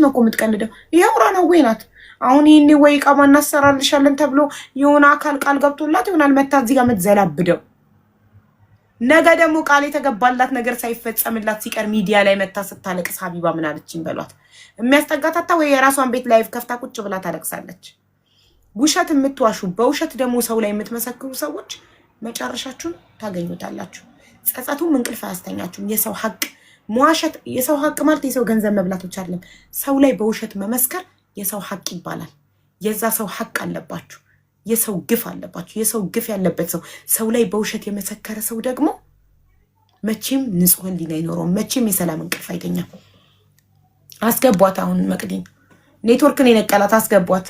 ነው እኮ የምትቀልደው። ይሄው ራናዌ ናት። አሁን ይሄኔ ወይ ቃማ እናሰራልሻለን ተብሎ የሆነ አካል ቃል ገብቶላት ይሆናል መታ እዚህ ጋር የምትዘላብደው። ነገ ደግሞ ቃል የተገባላት ነገር ሳይፈጸምላት ሲቀር ሚዲያ ላይ መታ ስታለቅስ ሀቢባ ምን አለችኝ በሏት። የሚያስጠጋታታ ወይ የራሷን ቤት ላይቭ ከፍታ ቁጭ ብላ ታለቅሳለች። ውሸት የምትዋሹ በውሸት ደግሞ ሰው ላይ የምትመሰክሩ ሰዎች መጨረሻችሁን ታገኙታላችሁ። ጸጸቱም እንቅልፍ አያስተኛችሁም። የሰው ሀቅ መዋሸት፣ የሰው ሀቅ ማለት የሰው ገንዘብ መብላት ብቻ አይደለም። ሰው ላይ በውሸት መመስከር የሰው ሀቅ ይባላል። የዛ ሰው ሀቅ አለባችሁ፣ የሰው ግፍ አለባችሁ። የሰው ግፍ ያለበት ሰው ላይ በውሸት የመሰከረ ሰው ደግሞ መቼም ንጹህ ሕሊና አይኖረውም። መቼም የሰላም እንቅልፍ አይተኛም። አስገቧት። አሁን መቅዲን ኔትወርክን የነቀላት አስገቧት።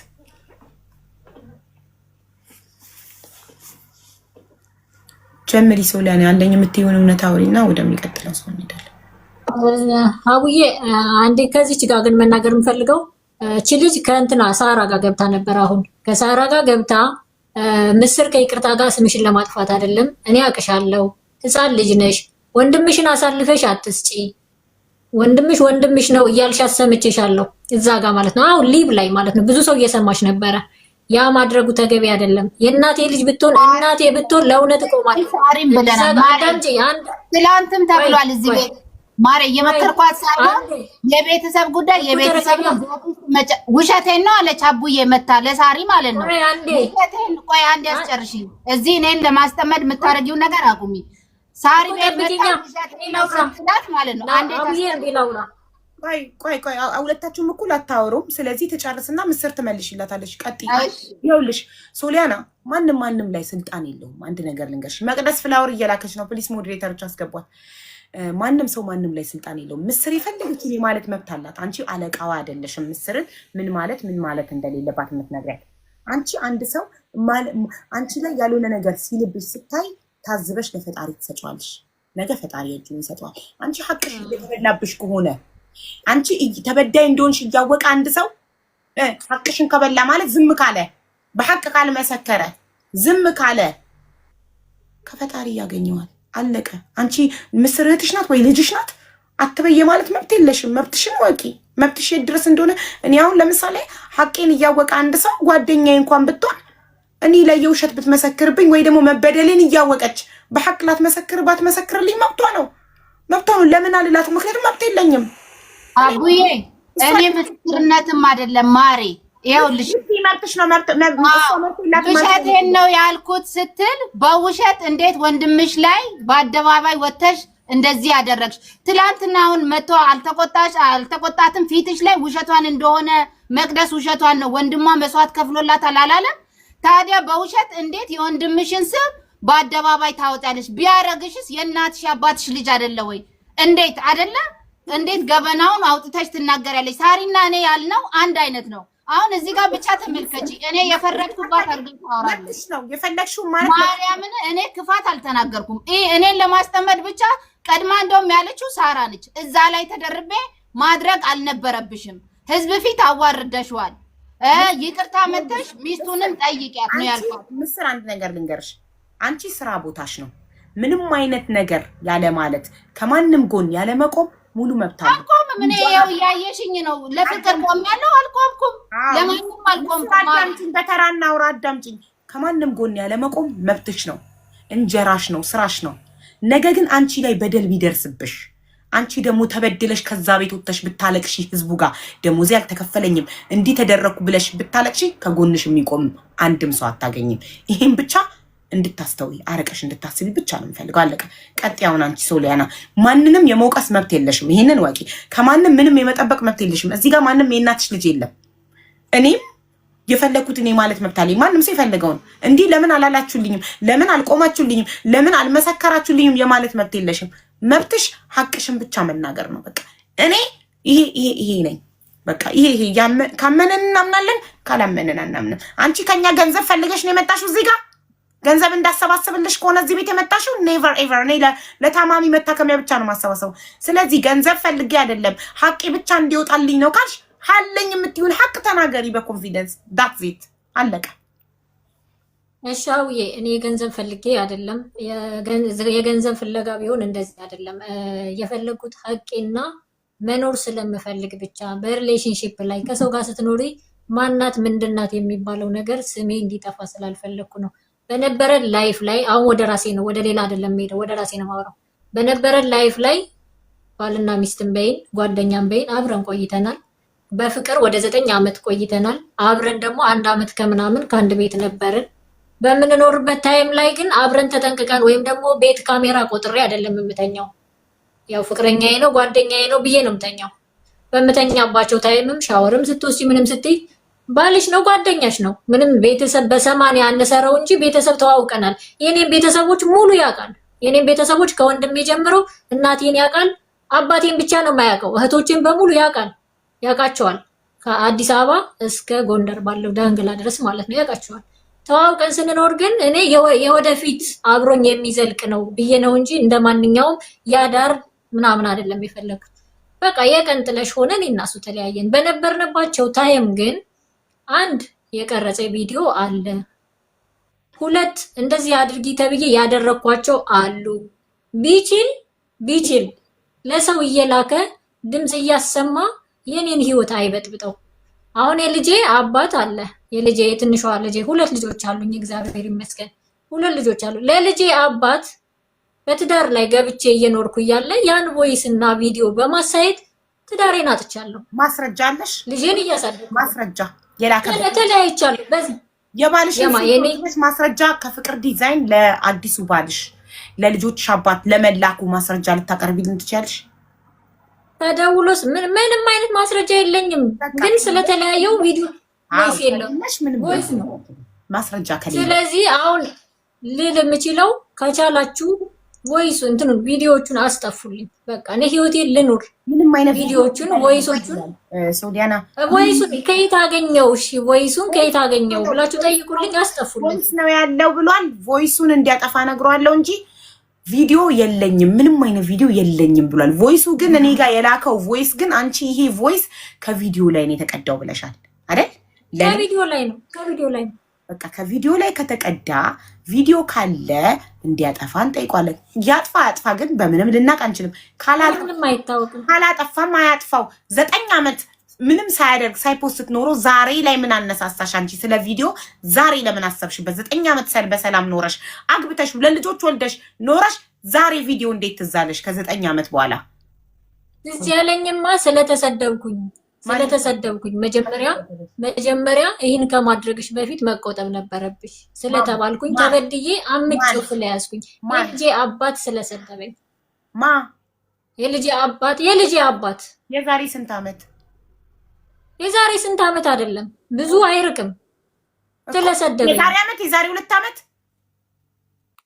ጀምሪ ሶሊያና አንደኛ የምትይውን እውነት አውሪና ወደሚቀጥለው ሰው እንሄዳለን። አቡዬ አንዴ ከዚች ጋር ግን መናገር የምፈልገው እቺ ልጅ ከእንትና ሳራ ጋር ገብታ ነበር። አሁን ከሳራ ጋር ገብታ ምስር ከይቅርታ ጋር ስምሽን ለማጥፋት አይደለም። እኔ አቅሻለሁ፣ ህፃን ልጅ ነሽ፣ ወንድምሽን አሳልፈሽ አትስጪ፣ ወንድምሽ ነው እያልሽ አሰምቼሻለሁ እዛ ጋር ማለት ነው። አሁን ሊብ ላይ ማለት ነው ብዙ ሰው እየሰማሽ ነበረ። ያ ማድረጉ ተገቢ አይደለም። የእናቴ ልጅ ብትሆን እናቴ ብትሆን ለእውነት እቆማለሁ። ሳሪም ብለናል። ትላንትም ተብሏል እዚህ ቤት ማሬ የመከርኳት ሳይሆን የቤተሰብ ጉዳይ የቤተሰብ ውሸቴን ነው አለች አቡዬ መታ ለሳሪ ማለት ነው። ውሸቴን ቆይ አንዴ አስጨርሽኝ። እዚህ እኔን ለማስጠመድ የምታረጊው ነገር አቁሚ። ሳሪ ማለት ነው። አንዴ ታስጠምቂላውና ቆይ ሁለታችሁም እኩል አታወሩም። ስለዚህ ተጨርስና ምስር ትመልሽላታለሽ። ቀጥይ። ይኸውልሽ ሶሊያና ማንም ላይ ስልጣን የለውም። አንድ ነገር ልንገርሽ። መቅደስ ፍላወር እየላከች ነው። ፕሊስ ሞዴሬተሮች አስገቧት። ማንም ሰው ማንም ላይ ስልጣን የለውም። ምስር የፈለገችው ማለት መብት አላት። አንቺ አለቃዋ አይደለሽም። ምስርን ምን ማለት እንደሌለባት የምትነግሪያት አንቺ። አንድ ሰው አንቺ ላይ ያልሆነ ነገር ሲልብሽ ስታይ ታዝበሽ ለፈጣሪ ትሰጫዋለሽ። ነገ ፈጣሪ እጁን ይሰጠዋል። አንቺ ሀቅሽ የተበላብሽ ከሆነ አንቺ ተበዳይ እንደሆንሽ እያወቀ አንድ ሰው ሀቅሽን ከበላ ማለት ዝም ካለ በሐቅ ካልመሰከረ ዝም ካለ ከፈጣሪ ያገኘዋል። አለቀ። አንቺ ምስር እህትሽ ናት ወይ ልጅሽ ናት አትበየ ማለት መብት የለሽም። መብትሽን ወቂ። መብትሽ ድረስ እንደሆነ እኔ አሁን ለምሳሌ ሀቄን እያወቀ አንድ ሰው ጓደኛዬ እንኳን ብትሆን እኔ ላይ የውሸት ብትመሰክርብኝ ወይ ደግሞ መበደሌን እያወቀች በሐቅ ባትመሰክርልኝ መብቷ ነው። ለምን አልላት? ምክንያቱም መብት የለኝም። አቡዬ እኔ ምስክርነትም አይደለም ማሬ ይኸውልሽ መብትሽ ነው። ውሸቴን ነው ያልኩት ስትል በውሸት እንዴት ወንድምሽ ላይ በአደባባይ ወተሽ እንደዚህ ያደረግሽ? ትላንትና አሁን መቶ አልተቆጣትም ፊትሽ ላይ ውሸቷን እንደሆነ መቅደስ ውሸቷን ነው ወንድሟ መስዋዕት ከፍሎላታል አላለም? ታዲያ በውሸት እንዴት የወንድምሽን ስም በአደባባይ ታወጣለሽ? ቢያረግሽስ የእናትሽ አባትሽ ልጅ አይደለ ወይ? እንዴት አይደለ? እንዴት ገበናውን አውጥተሽ ትናገሪያለሽ? ሳሪና እኔ ያልነው አንድ አይነት ነው። አሁን እዚህ ጋር ብቻ ተመልከቺ። እኔ የፈረድኩባት አድርገሽ ታወራለሽ ነው የፈለግሽው ማለት ማርያምን። እኔ ክፋት አልተናገርኩም። እኔን ለማስጠመድ ብቻ ቀድማ እንደውም ያለችው ሳራ ነች። እዛ ላይ ተደርቤ ማድረግ አልነበረብሽም። ህዝብ ፊት አዋርደሽዋል። ይቅርታ መተሽ ሚስቱንም ጠይቂያት ነው ያልኳት። ምስር አንድ ነገር ልንገርሽ። አንቺ ስራ ቦታሽ ነው። ምንም አይነት ነገር ያለ ማለት ከማንም ጎን ያለ መቆም ሙሉ መብት አለ። አልቆምም። እኔ ያው ያየሽኝ ነው። ለፍቅር ቆሜያለሁ። አልቆምኩም። ለማንም አልቆምኩም። አዳምጪኝ፣ በተራ እናውራ። አዳምጪኝ። ከማንም ጎን ያለ መቆም መብትሽ ነው። እንጀራሽ ነው፣ ስራሽ ነው። ነገ ግን አንቺ ላይ በደል ቢደርስብሽ አንቺ ደግሞ ተበድለሽ ከዛ ቤት ወጥተሽ ብታለቅሺ ህዝቡ ጋር ደሞዝ ያልተከፈለኝም እንዲህ ተደረኩ ብለሽ ብታለቅሺ ከጎንሽ የሚቆም አንድም ሰው አታገኝም። ይሄን ብቻ እንድታስተውይ አረቀሽ እንድታስቢ ብቻ ነው የምፈልገው። አለቀ። ቀጥያውን አንቺ ሶሊያና ማንንም የመውቀስ መብት የለሽም። ይሄንን ወቂ። ከማንም ምንም የመጠበቅ መብት የለሽም። እዚህ ጋር ማንም የእናትሽ ልጅ የለም። እኔም የፈለኩት እኔ ማለት መብት አለኝ። ማንም ሰው የፈለገውን እንዲህ ለምን አላላችሁልኝም፣ ለምን አልቆማችሁልኝም፣ ለምን አልመሰከራችሁልኝም የማለት መብት የለሽም። መብትሽ ሀቅሽን ብቻ መናገር ነው። በቃ እኔ ይሄ ነኝ። በቃ ይሄ ካመነን እናምናለን፣ ካላመነን አናምንም። አንቺ ከኛ ገንዘብ ፈልገሽ ነው የመጣሽው እዚህ ጋር ገንዘብ እንዳሰባሰብልሽ ከሆነ እዚህ ቤት የመጣሽው ኔቨር ኤቨር። እኔ ለታማሚ መታከሚያ ብቻ ነው ማሰባሰቡ። ስለዚህ ገንዘብ ፈልጌ አይደለም ሀቄ ብቻ እንዲወጣልኝ ነው ካልሽ ሀለኝ የምትይውን ሀቅ ተናገሪ በኮንፊደንስ። ዳትስ ኢት አለቀ። እሻውዬ እኔ ገንዘብ ፈልጌ አይደለም። የገንዘብ ፍለጋ ቢሆን እንደዚህ አይደለም የፈለጉት ሀቄና መኖር ስለምፈልግ ብቻ በሪሌሽንሺፕ ላይ ከሰው ጋር ስትኖሪ ማናት ምንድናት የሚባለው ነገር ስሜ እንዲጠፋ ስላልፈለግኩ ነው። በነበረን ላይፍ ላይ አሁን ወደ ራሴ ነው፣ ወደ ሌላ አይደለም ሄደው ወደ ራሴ ነው ማውራው። በነበረን ላይፍ ላይ ባልና ሚስትን በይን ጓደኛም በይን አብረን ቆይተናል። በፍቅር ወደ 9 ዓመት ቆይተናል። አብረን ደግሞ 1 ዓመት ከምናምን ከአንድ ቤት ነበርን። በምንኖርበት ታይም ላይ ግን አብረን ተጠንቅቀን ወይም ደግሞ ቤት ካሜራ ቆጥሬ አይደለም የምተኛው። ያው ፍቅረኛዬ ነው ጓደኛዬ ነው ብዬ ነው የምተኛው። በምተኛባቸው ታይምም ሻወርም ስትወስጂ ምንም ስትይ ባልሽ ነው ጓደኛሽ ነው። ምንም ቤተሰብ በ80 ያነሰረው እንጂ ቤተሰብ ተዋውቀናል። የኔን ቤተሰቦች ሙሉ ያውቃል። የኔን ቤተሰቦች ከወንድሜ ጀምሮ እናቴን ያውቃል። አባቴን ብቻ ነው የማያውቀው። እህቶችን በሙሉ ያውቃቸዋል። ከአዲስ አበባ እስከ ጎንደር ባለው ዳንግላ ድረስ ማለት ነው ያውቃቸዋል። ተዋውቀን ስንኖር ግን እኔ የወደፊት አብሮኝ የሚዘልቅ ነው ብዬ ነው እንጂ እንደማንኛውም ያዳር ምናምን አይደለም የፈለኩት። በቃ የቀን ጥለሽ ሆነን እናሱ ተለያየን። በነበርንባቸው ታይም ግን 1 የቀረጸ ቪዲዮ አለ፣ 2 እንደዚህ አድርጊ ተብዬ ያደረኳቸው አሉ። ቢችል ለሰው እየላከ ድምጽ እያሰማ የኔን ህይወት አይበጥብጠው። አሁን የልጄ አባት አለ። የልጄ የትንሿ ልጄ 2 ልጆች አሉኝ፣ እግዚአብሔር ይመስገን 2 ልጆች አሉ። ለልጄ አባት በትዳር ላይ ገብቼ እየኖርኩ እያለ ያን ቮይስ እና ቪዲዮ በማሳየት ትዳሬን አጥቻለሁ። ማስረጃ አለሽ? ልጄን እያሳደግኩ ማስረጃ የላከበት ተለያይቻለሁ። በዚህ የባልሽ ማስረጃ ከፍቅር ዲዛይን ለአዲሱ ባልሽ ለልጆችሽ አባት ለመላኩ ማስረጃ ልታቀርቢልን ትችያለሽ? ተደውሎስ ምንም አይነት ማስረጃ የለኝም፣ ግን ስለተለያየው ቪዲዮ ቮይስ የለውም ቮይስ ነው ማስረጃ ከሌለ። ስለዚህ አሁን ልል የምችለው ከቻላችሁ ቮይሱ እንትኑ ቪዲዮዎቹን አስጠፉልኝ። በቃ እኔ ህይወቴን ልኑር። ምንም አይነት ቪዲዮዎቹን ቮይሶቹን ሶዲያና ቮይሱን ከየት አገኘው? እሺ ቮይሱን ከየት አገኘው ብላችሁ ጠይቁልኝ፣ አስጠፉልኝ። ቮይስ ነው ያለው ብሏል። ቮይሱን እንዲያጠፋ ነግሯለሁ እንጂ ቪዲዮ የለኝም፣ ምንም አይነት ቪዲዮ የለኝም ብሏል። ቮይሱ ግን እኔ ጋር የላከው ቮይስ ግን አንቺ ይሄ ቮይስ ከቪዲዮ ላይ ነው የተቀዳው ብለሻል አይደል? ከቪዲዮ ላይ ነው በቃ ከቪዲዮ ላይ ከተቀዳ ቪዲዮ ካለ እንዲያጠፋ እንጠይቋለን። ያጥፋ ግን በምንም ልናቅ አንችልም። ካላጠፋም አያጥፋው። 9 ዓመት ምንም ሳያደርግ ሳይፖስት ኖሮ ዛሬ ላይ ምን አነሳሳሽ? አንቺ ስለ ቪዲዮ ዛሬ ለምን አሰብሽበት? 9 ዓመት በሰላም ኖረሽ አግብተሽ 2 ልጆች ወልደሽ ኖረሽ ዛሬ ቪዲዮ እንዴት ትዛለሽ? ከ9 ዓመት በኋላ እዚህ ያለኝማ ስለተሰደብኩኝ መጀመሪያ ይህን ከማድረግሽ በፊት መቆጠብ ነበረብሽ ስለተባልኩኝ ተበድዬ አምጬው ስለያዝኩኝ የልጄ አባት ስለሰደበኝ የልጄ አባት የዛሬ ስንት ዓመት አይደለም ብዙ አይርቅም ስለሰደበኝ የዛሬ 2 ዓመት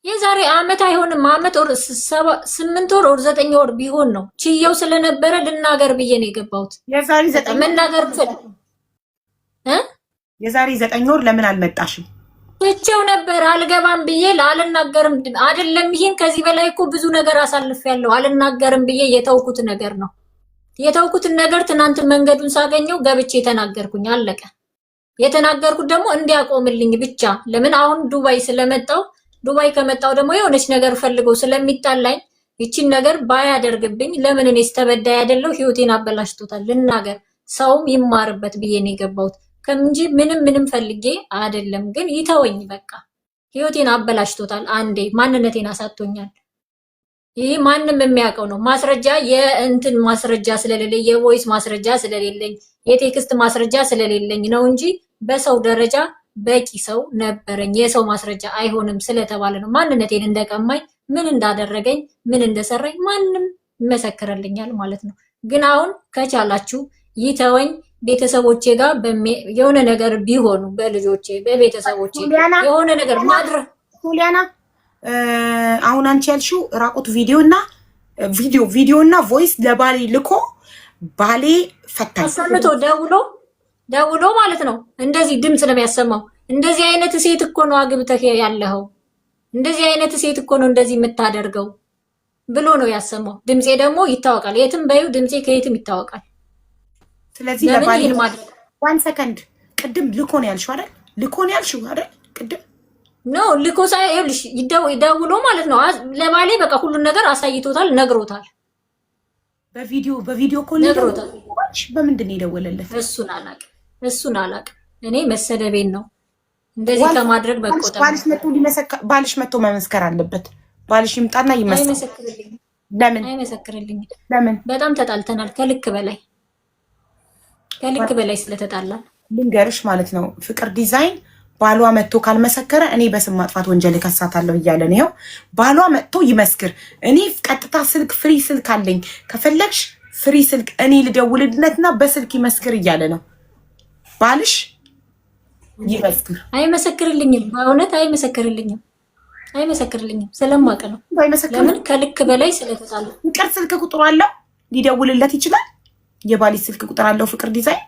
የዛሬ ዓመት አይሆንም። ዓመት ወር 8 ወር 9 ወር ቢሆን ነው ችየው ስለነበረ ልናገር ብዬ ነው የገባሁት። የዛሬ 9 መናገር የዛሬ 9 ወር ለምን አልመጣሽም? ትቼው ነበር አልገባም ብዬ አልናገርም አይደለም። ይሄን ከዚህ በላይ እኮ ብዙ ነገር አሳልፌያለሁ። አልናገርም ብዬ የተውኩት ነገር ነው። የተውኩትን ነገር ትናንት መንገዱን ሳገኘው ገብቼ ተናገርኩኝ። አለቀ። የተናገርኩት ደግሞ እንዲያቆምልኝ ብቻ። ለምን አሁን ዱባይ ከመጣው ደግሞ የሆነች ነገር ፈልገው ስለሚጣላኝ ይቺን ነገር ባያደርግብኝ ለምን እኔስ ተበዳይ አይደለው? ህይወቴን አበላሽቶታል። ልናገር ሰውም ይማርበት ብዬ ነው የገባሁት እንጂ ምንም ፈልጌ አይደለም። ግን ይተወኝ በቃ። ህይወቴን አበላሽቶታል። አንዴ ማንነቴን አሳጥቶኛል። ይህ ማንም የሚያውቀው ነው። ማስረጃ የእንትን ማስረጃ ስለሌለኝ የቮይስ ማስረጃ ስለሌለኝ የቴክስት ማስረጃ ስለሌለኝ ነው እንጂ በሰው ደረጃ በቂ ሰው ነበረኝ። የሰው ማስረጃ አይሆንም ስለተባለ ነው ማንነቴን እንደቀማኝ ምን እንዳደረገኝ ምን እንደሰራኝ ማንም ይመሰክርልኛል ማለት ነው። ግን አሁን ከቻላችሁ ይተወኝ። ቤተሰቦቼ ጋር የሆነ ነገር ቢሆኑ በልጆቼ በቤተሰቦቼ የሆነ ነገር ማድረግ ሶሊያና አሁን አንቺ ያልሽው ራቁት ቪዲዮ እና ቮይስ ለባሌ ልኮ ባሌ ፈታኝ አሰምቶ ደውሎ ማለት ነው። እንደዚህ ድምጽ ነው የሚያሰማው። እንደዚህ አይነት ሴት እኮ ነው አግብተህ ያለኸው፣ እንደዚህ አይነት ሴት እኮ ነው እንደዚህ የምታደርገው ብሎ ነው ያሰማው። ድምጼ ደግሞ ይታወቃል። የትም በዩ ድምጼ ከየትም ይታወቃል። ስለዚህ ለባሌ ማድረግ 1 ሰከንድ ቅድም ልኮ ነው ያልሽው አይደል? ቅድም ኖ ልኮ ሳይልሽ ይደውሎ ማለት ነው። ለባሌ በቃ ሁሉን ነገር አሳይቶታል፣ ነግሮታል። በቪዲዮ ኮል በምንድን ነው የደወለለት? እሱን አላውቅም። እኔ መሰደቤን ነው እንደዚህ ከማድረግ በቆጠብ። ባልሽ መጥቶ መመስከር አለበት። ባልሽ ይምጣና ይመስክር። ለምን አይመሰክርልኝም? ለምን? በጣም ተጣልተናል፣ ከልክ በላይ ስለተጣላን። ልንገርሽ ማለት ነው ፍቅር ዲዛይን ባሏ መጥቶ ካልመሰከረ እኔ በስም ማጥፋት ወንጀል እከሳታለሁ እያለ ነው። ባሏ መጥቶ ይመስክር። እኔ ቀጥታ ስልክ ፍሪ ስልክ አለኝ፣ ከፈለግሽ ፍሪ ስልክ እኔ ልደውልለትና በስልክ ይመስክር እያለ ነው። ባልሽ ይመስክር። አይመሰክርልኝም፣ በእውነት አይመሰክርልኝም ስለማውቅ ነው። ለምን? ከልክ በላይ ስለተጣሉ። ፍቅር ስልክ ቁጥሩ አለው፣ ሊደውልለት ይችላል። የባልሽ ስልክ ቁጥር አለው ፍቅር ዲዛይን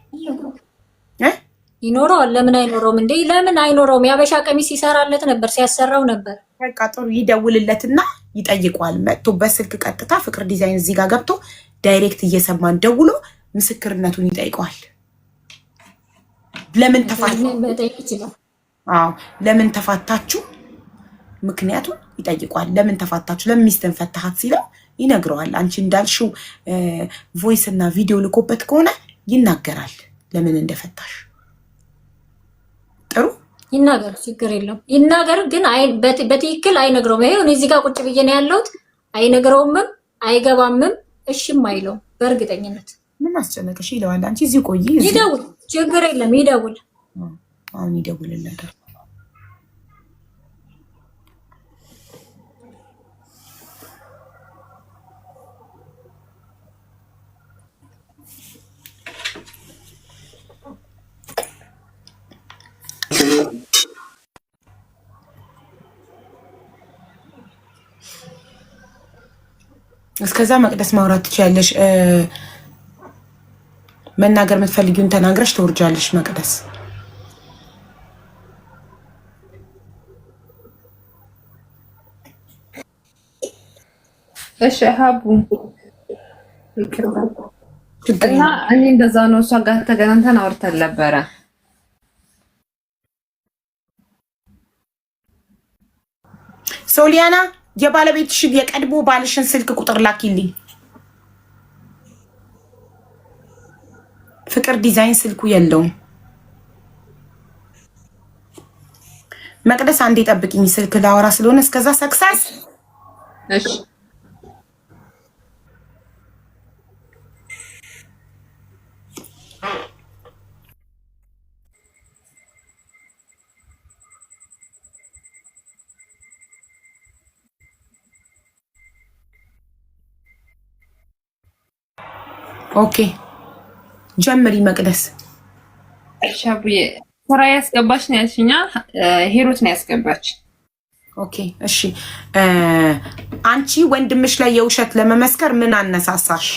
ይኖረዋል። ለምን አይኖረውም እንዴ? ለምን አይኖረውም? የአበሻ ቀሚስ ሲሰራለት ነበር፣ ሲያሰራው ነበር። በቃ ጥሩ፣ ይደውልለትና ይጠይቀዋል። መጥቶ በስልክ ቀጥታ ፍቅር ዲዛይን እዚህ ጋር ገብቶ ዳይሬክት እየሰማን ደውሎ ምስክርነቱን ይጠይቀዋል። ለምን ተፋታችሁ? ምክንያቱም ይጠይቋል። ለምን ተፋታችሁ? ለምን ሚስትን ፈታሃት ሲለው ይነግረዋል። አንቺ እንዳልሽው ቮይስ እና ቪዲዮ ልኮበት ከሆነ ይናገራል ለምን እንደፈታሽ። ጥሩ ይናገር፣ ችግር የለም ይናገር። ግን በትክክል አይነግረውም። ይሄ እዚህ ጋር ቁጭ ብዬ ነው ያለሁት። አይነግረውምም፣ አይገባምም፣ እሺም አይለውም። በእርግጠኝነት ምን አስጨነቀሽ ይለዋል። አንቺ እዚህ ቆይ፣ ይደውል፣ ችግር የለም ይደውል። አሁን ይደውልለታል። እስከዛ መቅደስ ማውራት ትችያለሽ። መናገር የምትፈልጊውን ተናግረሽ ትወርጃለሽ። መቅደስ እሺ ሀቡ እና እኔ እንደዛ ነው። እሷ ጋር ተገናኝተን አውርተን ነበረ። ሶሊያና የባለቤትሽን የቀድሞ ባልሽን ስልክ ቁጥር ላኪልኝ። ፍቅር ዲዛይን ስልኩ የለውም። መቅደስ አንዴ ጠብቂኝ፣ ስልክ ላወራ ስለሆነ እስከዛ ሰክሰስ። እሺ ኦኬ ጀምሪ መቅደስ። እሺ አቡዬ ስራ ያስገባች ነው ያልሽኛ? ሂሩት ነው ያስገባች። ኦኬ እሺ። አንቺ ወንድምሽ ላይ የውሸት ለመመስከር ምን አነሳሳሽ?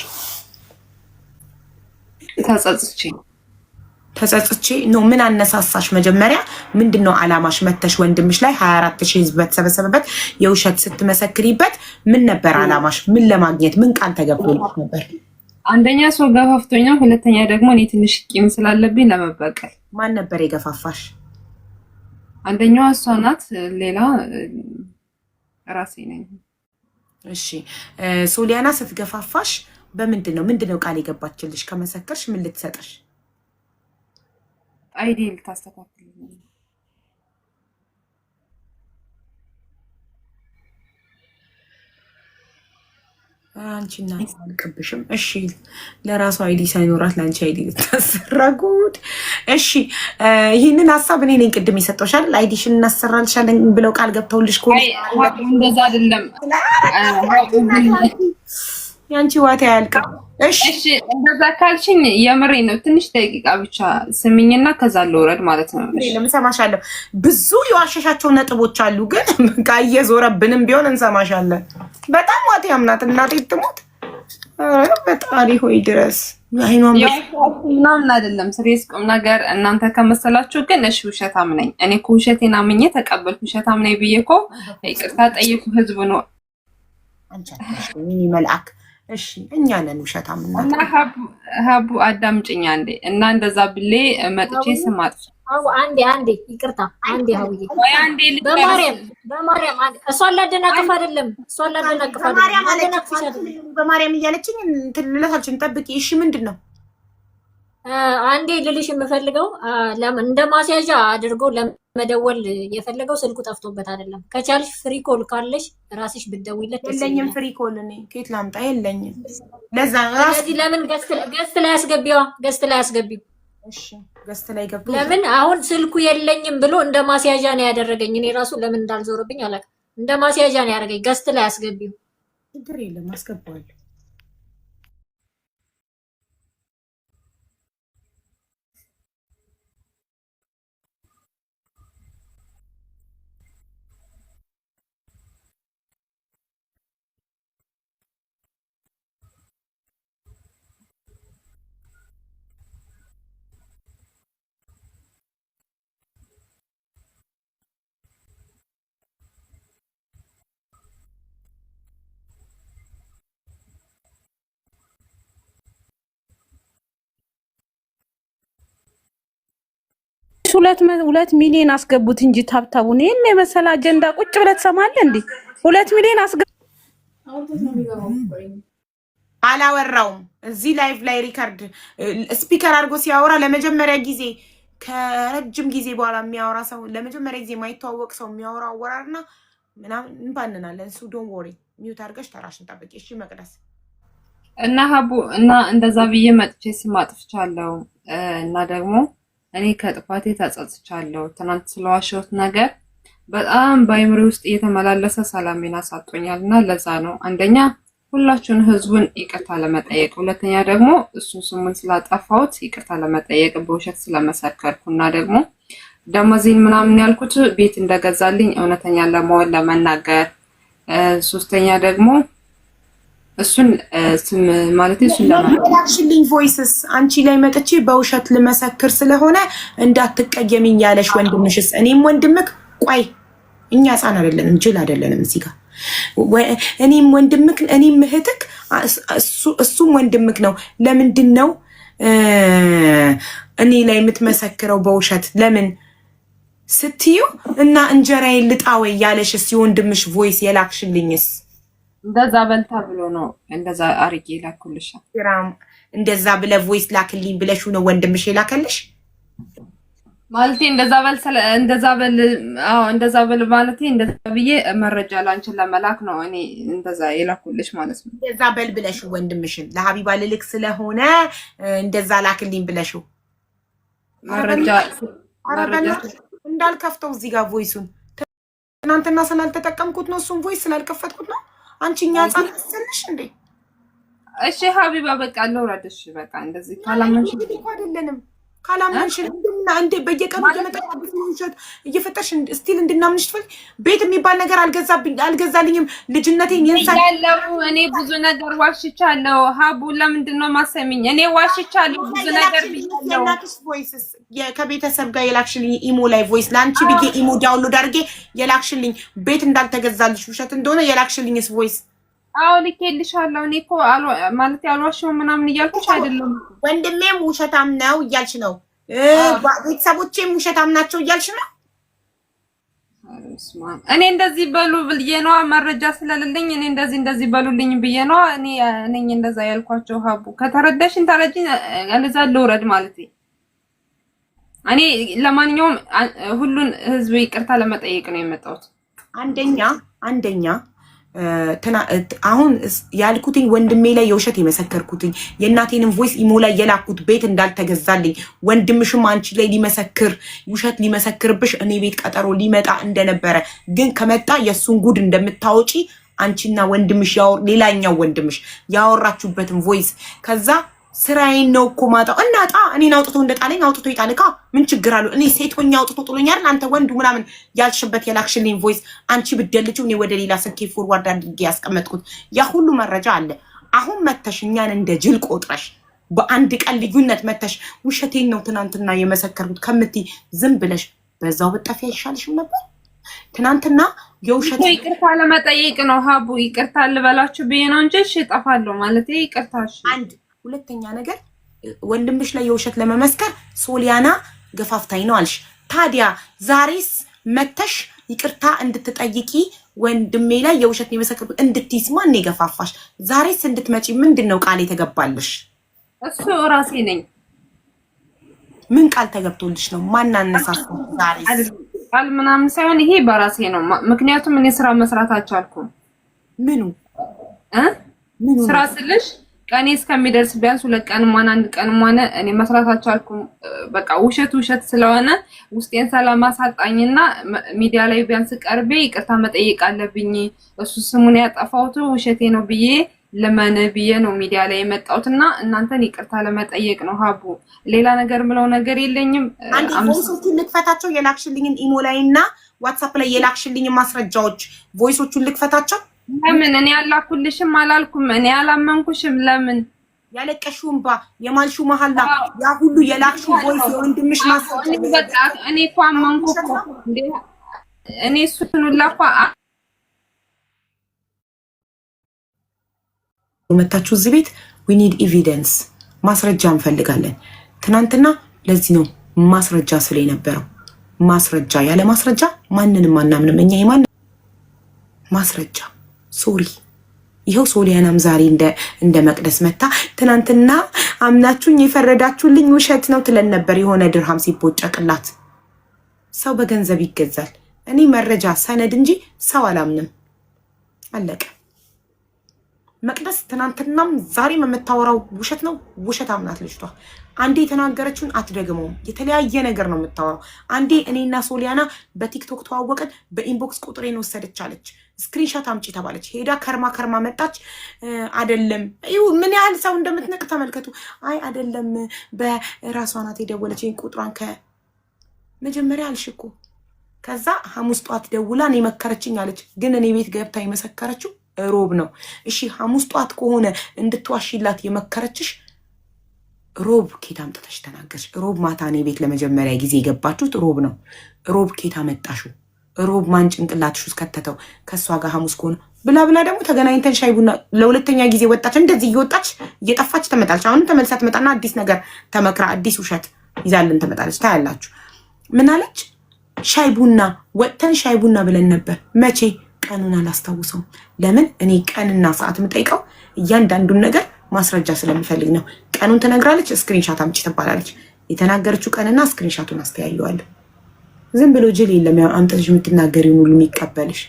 ተጸጽቼ ነው። ምን አነሳሳሽ? መጀመሪያ ምንድነው አላማሽ? መተሽ ወንድምሽ ላይ 24000 ህዝብ በተሰበሰበበት የውሸት ስትመሰክሪበት ምን ነበር አላማሽ? ምን ለማግኘት ምን ቃል ተገብቶልሽ ነበር? አንደኛ ሰው ገፋፍቶኛ፣ ሁለተኛ ደግሞ እኔ ትንሽ ቂም ስላለብኝ ለመበቀል። ማን ነበር የገፋፋሽ? አንደኛዋ እሷ ናት፣ ሌላ ራሴ ነኝ። እሺ ሶሊያና ስትገፋፋሽ ምንድነው ቃል የገባችልሽ? ከመሰከርሽ ምን ልትሰጥሽ? አይዲ ልታስተካክል። አንቺና አልቀብሽም። እሺ ለራሱ አይዲ ሳይኖራት ለአንቺ አይዲ ልታሰራ ጉድ። እሺ ይህንን ሀሳብ እኔ ነኝ ቅድም የሰጠሻል። አይዲሽን እናሰራልሻለን ብለው ቃል ገብተውልሽ ከሆነ እንደዛ አይደለም። ያንቺ ዋታ ያልቀም። እሺ እንደዛ ካልሽኝ የምሬ ነው። ትንሽ ደቂቃ ብቻ ስሚኝና ከዛ ልወረድ ማለት ነው። እንሰማሻለን። ብዙ የዋሸሻቸው ነጥቦች አሉ፣ ግን በቃ እየዞረብንም ቢሆን እንሰማሻለን። በጣም ዋቴ አምናት እናቴ ትሞት። በጣሪ ሆይ ድረስ ምናምን አይደለም። ስሬስ ቁም ነገር እናንተ ከመሰላችሁ ግን እሺ ውሸታም ነኝ እኔ እኮ ውሸቴን አምኜ ተቀበልኩ። ውሸታም ነኝ ብዬ እኮ ይቅርታ ጠይቁ ህዝብ ነው። አንቺ መልአክ እሺ እኛ ነን ውሸታም እና ሀቡ አዳምጪኝ አንዴ እና እንደዛ ብሌ መጥቼ ስማጥ አንዴ ይቅርታ አንዴ ሀውዬ በማርያም እሷን ላደናቅፍ አይደለም በማርያም እያለችኝ እንትን ልላታችን ጠብቂ። እሺ ምንድን ነው አንዴ ልልሽ የምፈልገው እንደ ማስያዣ አድርጎ ለመደወል የፈለገው ስልኩ ጠፍቶበት አይደለም። ከቻልሽ ፍሪ ኮል ካለሽ ራስሽ ብትደውይለት። የለኝም ፍሪ ኮል እኔ ከየት ላምጣ? የለኝም። ለዛ ስለዚህ ለምን ገስት ላይ አስገቢው? እሺ ገስት ላይ ገብቶ ለምን አሁን ስልኩ የለኝም ብሎ እንደ ማስያዣ ነው ያደረገኝ። እኔ ራሱ ለምን እንዳልዞርብኝ አላውቅም። እንደ ማስያዣ ነው ያደረገኝ። ገስት ላይ አስገቢው። ችግር የለም አስገባዋለሁ። ሁለት ሚሊዮን አስገቡት እንጂ ታብታቡን ይሄን የመሰለ አጀንዳ ቁጭ ብለህ ትሰማለህ እንዴ? 2 ሚሊዮን አላወራውም። እዚህ ላይቭ ላይ ሪከርድ ስፒከር አድርጎ ሲያወራ ለመጀመሪያ ጊዜ ከረጅም ጊዜ በኋላ የሚያወራ ሰው ለመጀመሪያ ጊዜ የማይተዋወቅ ሰው የሚያወራ አወራርና ምናምን እንባንናለን። እሱ ዶንት ወሪ ሚውት አድርገሽ ተራሽን ጠብቂ። እሺ መቅደስ እና ሀቡ እና እንደዛ ብዬ መጥቼ ስማጥፍቻለሁ እና ደግሞ እኔ ከጥፋቴ ተጸጽቻለሁ። ትናንት ስለዋሸሁት ነገር በጣም በአይምሬ ውስጥ እየተመላለሰ ሰላሜን አሳጥቶኛል እና ለዛ ነው አንደኛ ሁላችሁን ህዝቡን ይቅርታ ለመጠየቅ፣ ሁለተኛ ደግሞ እሱ ስሙን ስላጠፋሁት ይቅርታ ለመጠየቅ በውሸት ስለመሰከርኩና ደግሞ ደሞዜን ምናምን ያልኩት ቤት እንደገዛልኝ እውነተኛ ለመሆን ለመናገር፣ ሶስተኛ ደግሞ እሱን ስም ማለት እሱን ለማላክሽልኝ ቮይስስ አንቺ ላይ መጥቼ በውሸት ልመሰክር ስለሆነ እንዳትቀየሚኝ ያለሽ ወንድምሽስ እኔም ወንድምክ ቆይ እኛ ህፃን አይደለንም ጅል አይደለንም እዚህ ጋር እኔም ወንድምክ እኔም እህትክ እሱም ወንድምክ ነው። ለምንድን ነው እኔ ላይ የምትመሰክረው በውሸት ለምን ስትዩ እና እንጀራዬን ልጣወይ ያለሽስ የወንድምሽ ቮይስ የላክሽልኝስ እንደዛ በልታ ብሎ ነው እንደዛ አርጌ ላኩልሽ። እንደዛ ብለ ቮይስ ላክልኝ ብለሽ ነው ወንድምሽ የላከልሽ ማለቴ እንደዛ በል ማለቴ እንደዛ ብዬ መረጃ ላንቺን ለመላክ ነው እኔ እንደዛ የላኩልሽ ማለት ነው። እንደዛ በል ብለሽ ወንድምሽን ለሀቢባ ልልክ ስለሆነ እንደዛ ላክልኝ ብለሽ መረጃ እንዳልከፍተው እዚህ ጋር ቮይሱን ትናንትና ስላልተጠቀምኩት ነው እሱን ቮይስ ስላልከፈትኩት ነው። አንቺኛ ጻፍ ትሰልሽ እንዴ? እሺ ሀቢባ በቃ ለውራደሽ በቃ እንደዚህ ካላመንሽ አይደለንም ካላመንሽ እንዴ በየቀኑ እየመጣሽ ውሸት እየፈጠሽ ስቲል እንድናምንሽ ትፈልጊ? ቤት የሚባል ነገር አልገዛልኝም። ልጅነቴን ያለው እኔ ብዙ ነገር ዋሽቻለሁ። ሀቡ ለምንድን ነው ማሰሚኝ? እኔ ዋሽቻለሁ ብዙ ነገር ብያለሁ። ቮይስስ ከቤተሰብ ጋር የላክሽልኝ ኢሞ ላይ ቮይስ ለአንቺ ብዬ ኢሞ ዳውንሎድ አድርጌ የላክሽልኝ ቤት እንዳልተገዛልሽ ውሸት እንደሆነ የላክሽልኝስ ቮይስ አዎ ልኬልሻለሁ። እኔ እኮ ማለት ያልዋሽው ምናምን እያልኩሽ አይደለም። ወንድሜም ውሸታም ነው እያልሽ ነው። ቤተሰቦቼም ውሸታም ናቸው እያልሽ ነው። እኔ እንደዚህ በሉ ብዬ ነዋ መረጃ ስለሌለኝ እኔ እንደዚህ በሉልኝ ብዬ ነዋ እኔ እንደዛ ያልኳቸው። ሀቡ ከተረዳሽን ተረጂኝ ለዛ ልውረድ ማለት እኔ ለማንኛውም ሁሉን ህዝብ ይቅርታ ለመጠየቅ ነው የመጣሁት። አንደኛ አሁን ያልኩትኝ ወንድሜ ላይ የውሸት የመሰከርኩትኝ የእናቴንም ቮይስ ኢሞ ላይ የላኩት ቤት እንዳልተገዛልኝ ወንድምሽም አንቺ ላይ ሊመሰክር ውሸት ሊመሰክርብሽ እኔ ቤት ቀጠሮ ሊመጣ እንደነበረ ግን ከመጣ የእሱን ጉድ እንደምታወጪ አንቺና ወንድምሽ ሌላኛው ወንድምሽ ያወራችሁበትን ቮይስ ከዛ ስራዬን ነው እኮ ማጣው እናጣ እኔን አውጥቶ እንደጣለኝ አውጥቶ ይጣልካ ምን ችግር አለው? እኔ ሴት ሆኜ አውጥቶ ጥሎኛል አንተ ወንዱ ምናምን ያልሽበት የላክሽልኝ ቮይስ አንቺ ብትደልጪው እኔ ወደ ሌላ ስልኬ ፎርዋርድ አድርጌ ያስቀመጥኩት ያ ሁሉ መረጃ አለ። አሁን መተሽ እኛን እንደ ጅል ቆጥረሽ በአንድ ቀን ልዩነት መተሽ ውሸቴን ነው ትናንትና የመሰከርኩት ከምትይ ዝም ብለሽ በዛው ብጠፊ አይሻልሽም ነበር? ትናንትና የውሸት ይቅርታ ለመጠየቅ ነው ሀቡ ይቅርታ ልበላችሁ ብዬ ነው እንጂ እሺ እጠፋለሁ ማለት ይቅርታሽ። አንድ ሁለተኛ ነገር ወንድምሽ ላይ የውሸት ለመመስከር ሶሊያና ገፋፍታኝ ነው አልሽ። ታዲያ ዛሬስ መተሽ ይቅርታ እንድትጠይቂ ወንድሜ ላይ የውሸት የመሰከር እንድትይስ ማን የገፋፋሽ? ዛሬስ እንድትመጪ ምንድነው ቃል የተገባልሽ? እሱ ራሴ ነኝ። ምን ቃል ተገብቶልሽ ነው? ማን አነሳሳው? ዛሬስ ቃል ምናምን ሳይሆን ይሄ በራሴ ነው። ምክንያቱም እኔ ስራ መስራት አልቻልኩም። ምኑ ስራ ስልሽ ቀኔ እስከሚደርስ ቢያንስ 2 ቀንም ሆነ 1 ቀንም ሆነ እኔ መስራት አልቻልኩም። በቃ ውሸት ስለሆነ ውስጤን ሰላም አሳጣኝና ሚዲያ ላይ ቢያንስ ቀርቤ ይቅርታ መጠየቅ አለብኝ። እሱ ስሙን ያጠፋውት ውሸቴ ነው ብዬ ለማነ ብዬ ነው ሚዲያ ላይ የመጣሁትና እናንተን ይቅርታ ለመጠየቅ ነው ሀቡ። ሌላ ነገር ምለው ነገር የለኝም። አንዴ ቮይሶቹን ልክፈታቸው፣ የላክሽልኝን ኢሞ ላይና ዋትስአፕ ላይ የላክሽልኝን ማስረጃዎች ቮይሶቹን ልክፈታቸው። ለምን እኔ አላኩልሽም አላልኩም? እኔ አላመንኩሽም። ለምን ያለቀሽውን ባ የማልሹ መሐላ ያ ሁሉ የላክሹ ቮይስ የወንድምሽ ማስረጃ በቃ እኔ እኮ አመንኩ እኮ እንዴ እኔ እሱን ላፋ መታችሁ እዚህ ቤት we need evidence ማስረጃ እንፈልጋለን። ትናንትና ለዚህ ነው ማስረጃ ስለ ነበረው ማስረጃ ያለ ማስረጃ ማንንም አናምንም። እኛ የማን ማስረጃ ሶሪ ይሄው ሶሊያናም ዛሬ እንደ መቅደስ መታ ትናንትና አምናችሁኝ የፈረዳችሁልኝ ውሸት ነው ትለን ነበር። የሆነ ድርሃም ሲቦጨቅላት ሰው በገንዘብ ይገዛል። እኔ መረጃ ሰነድ እንጂ ሰው አላምንም። አለቀ። መቅደስ ትናንትናም ዛሬም የምታወራው ውሸት ነው። ውሸት አምናት ልጅቷ። አንዴ የተናገረችውን አትደግመውም። የተለያየ ነገር ነው የምታወራው። አንዴ እኔና ሶሊያና በቲክቶክ ተዋወቅን፣ በኢንቦክስ ቁጥሬን ወሰደች አለች። ስክሪንሾት አምጪ ተባለች። ሄዳ ከርማ መጣች። አይደለም ምን ያህል ሰው እንደምትነቅ ተመልከቱ። አይ አይደለም በራሷ ናት የደወለች ቁጥሯን ከመጀመሪያ አልሽ እኮ። ከዛ ሐሙስ ጧት ደውላ እኔ መከረችኝ አለች። ግን እኔ ቤት ገብታ የመሰከረችው ሮብ ነው። እሺ ሐሙስ ጧት ከሆነ እንድትዋሽላት የመከረችሽ ሮብ ኬታ አምጥተሽ ተናገርሽ። ሮብ ማታ እኔ ቤት ለመጀመሪያ ጊዜ የገባችሁት ሮብ ነው። ሮብ ኬታ መጣሹ? ሮብ ማን ጭንቅላትሽ ውስጥ ከተተው? ከሷ ጋር ሐሙስ ከሆነ ብላ ደግሞ ተገናኝተን ሻይ ቡና ለሁለተኛ ጊዜ ወጣች። እንደዚህ እየወጣች እየጠፋች ትመጣለች። አሁንም ተመልሳ ትመጣና አዲስ ነገር ተመክራ አዲስ ውሸት ይዛልን ትመጣለች። ታያላችሁ። ምን አለች? ሻይ ቡና ወጥተን ሻይ ቡና ብለን ነበር። መቼ? ቀኑን አላስታውሰውም። ለምን? እኔ ቀንና ሰዓት የምጠይቀው እያንዳንዱን ነገር ማስረጃ ስለምፈልግ ነው። ቀኑን ትነግራለች፣ ስክሪንሻት አምጪ ትባላለች። የተናገረችው ቀንና ስክሪንሻቱን አስተያየዋለሁ። ዝም ብሎ ጅል የለም አምጥተሽ የምትናገሪውን ሁሉ የሚቀበልሽ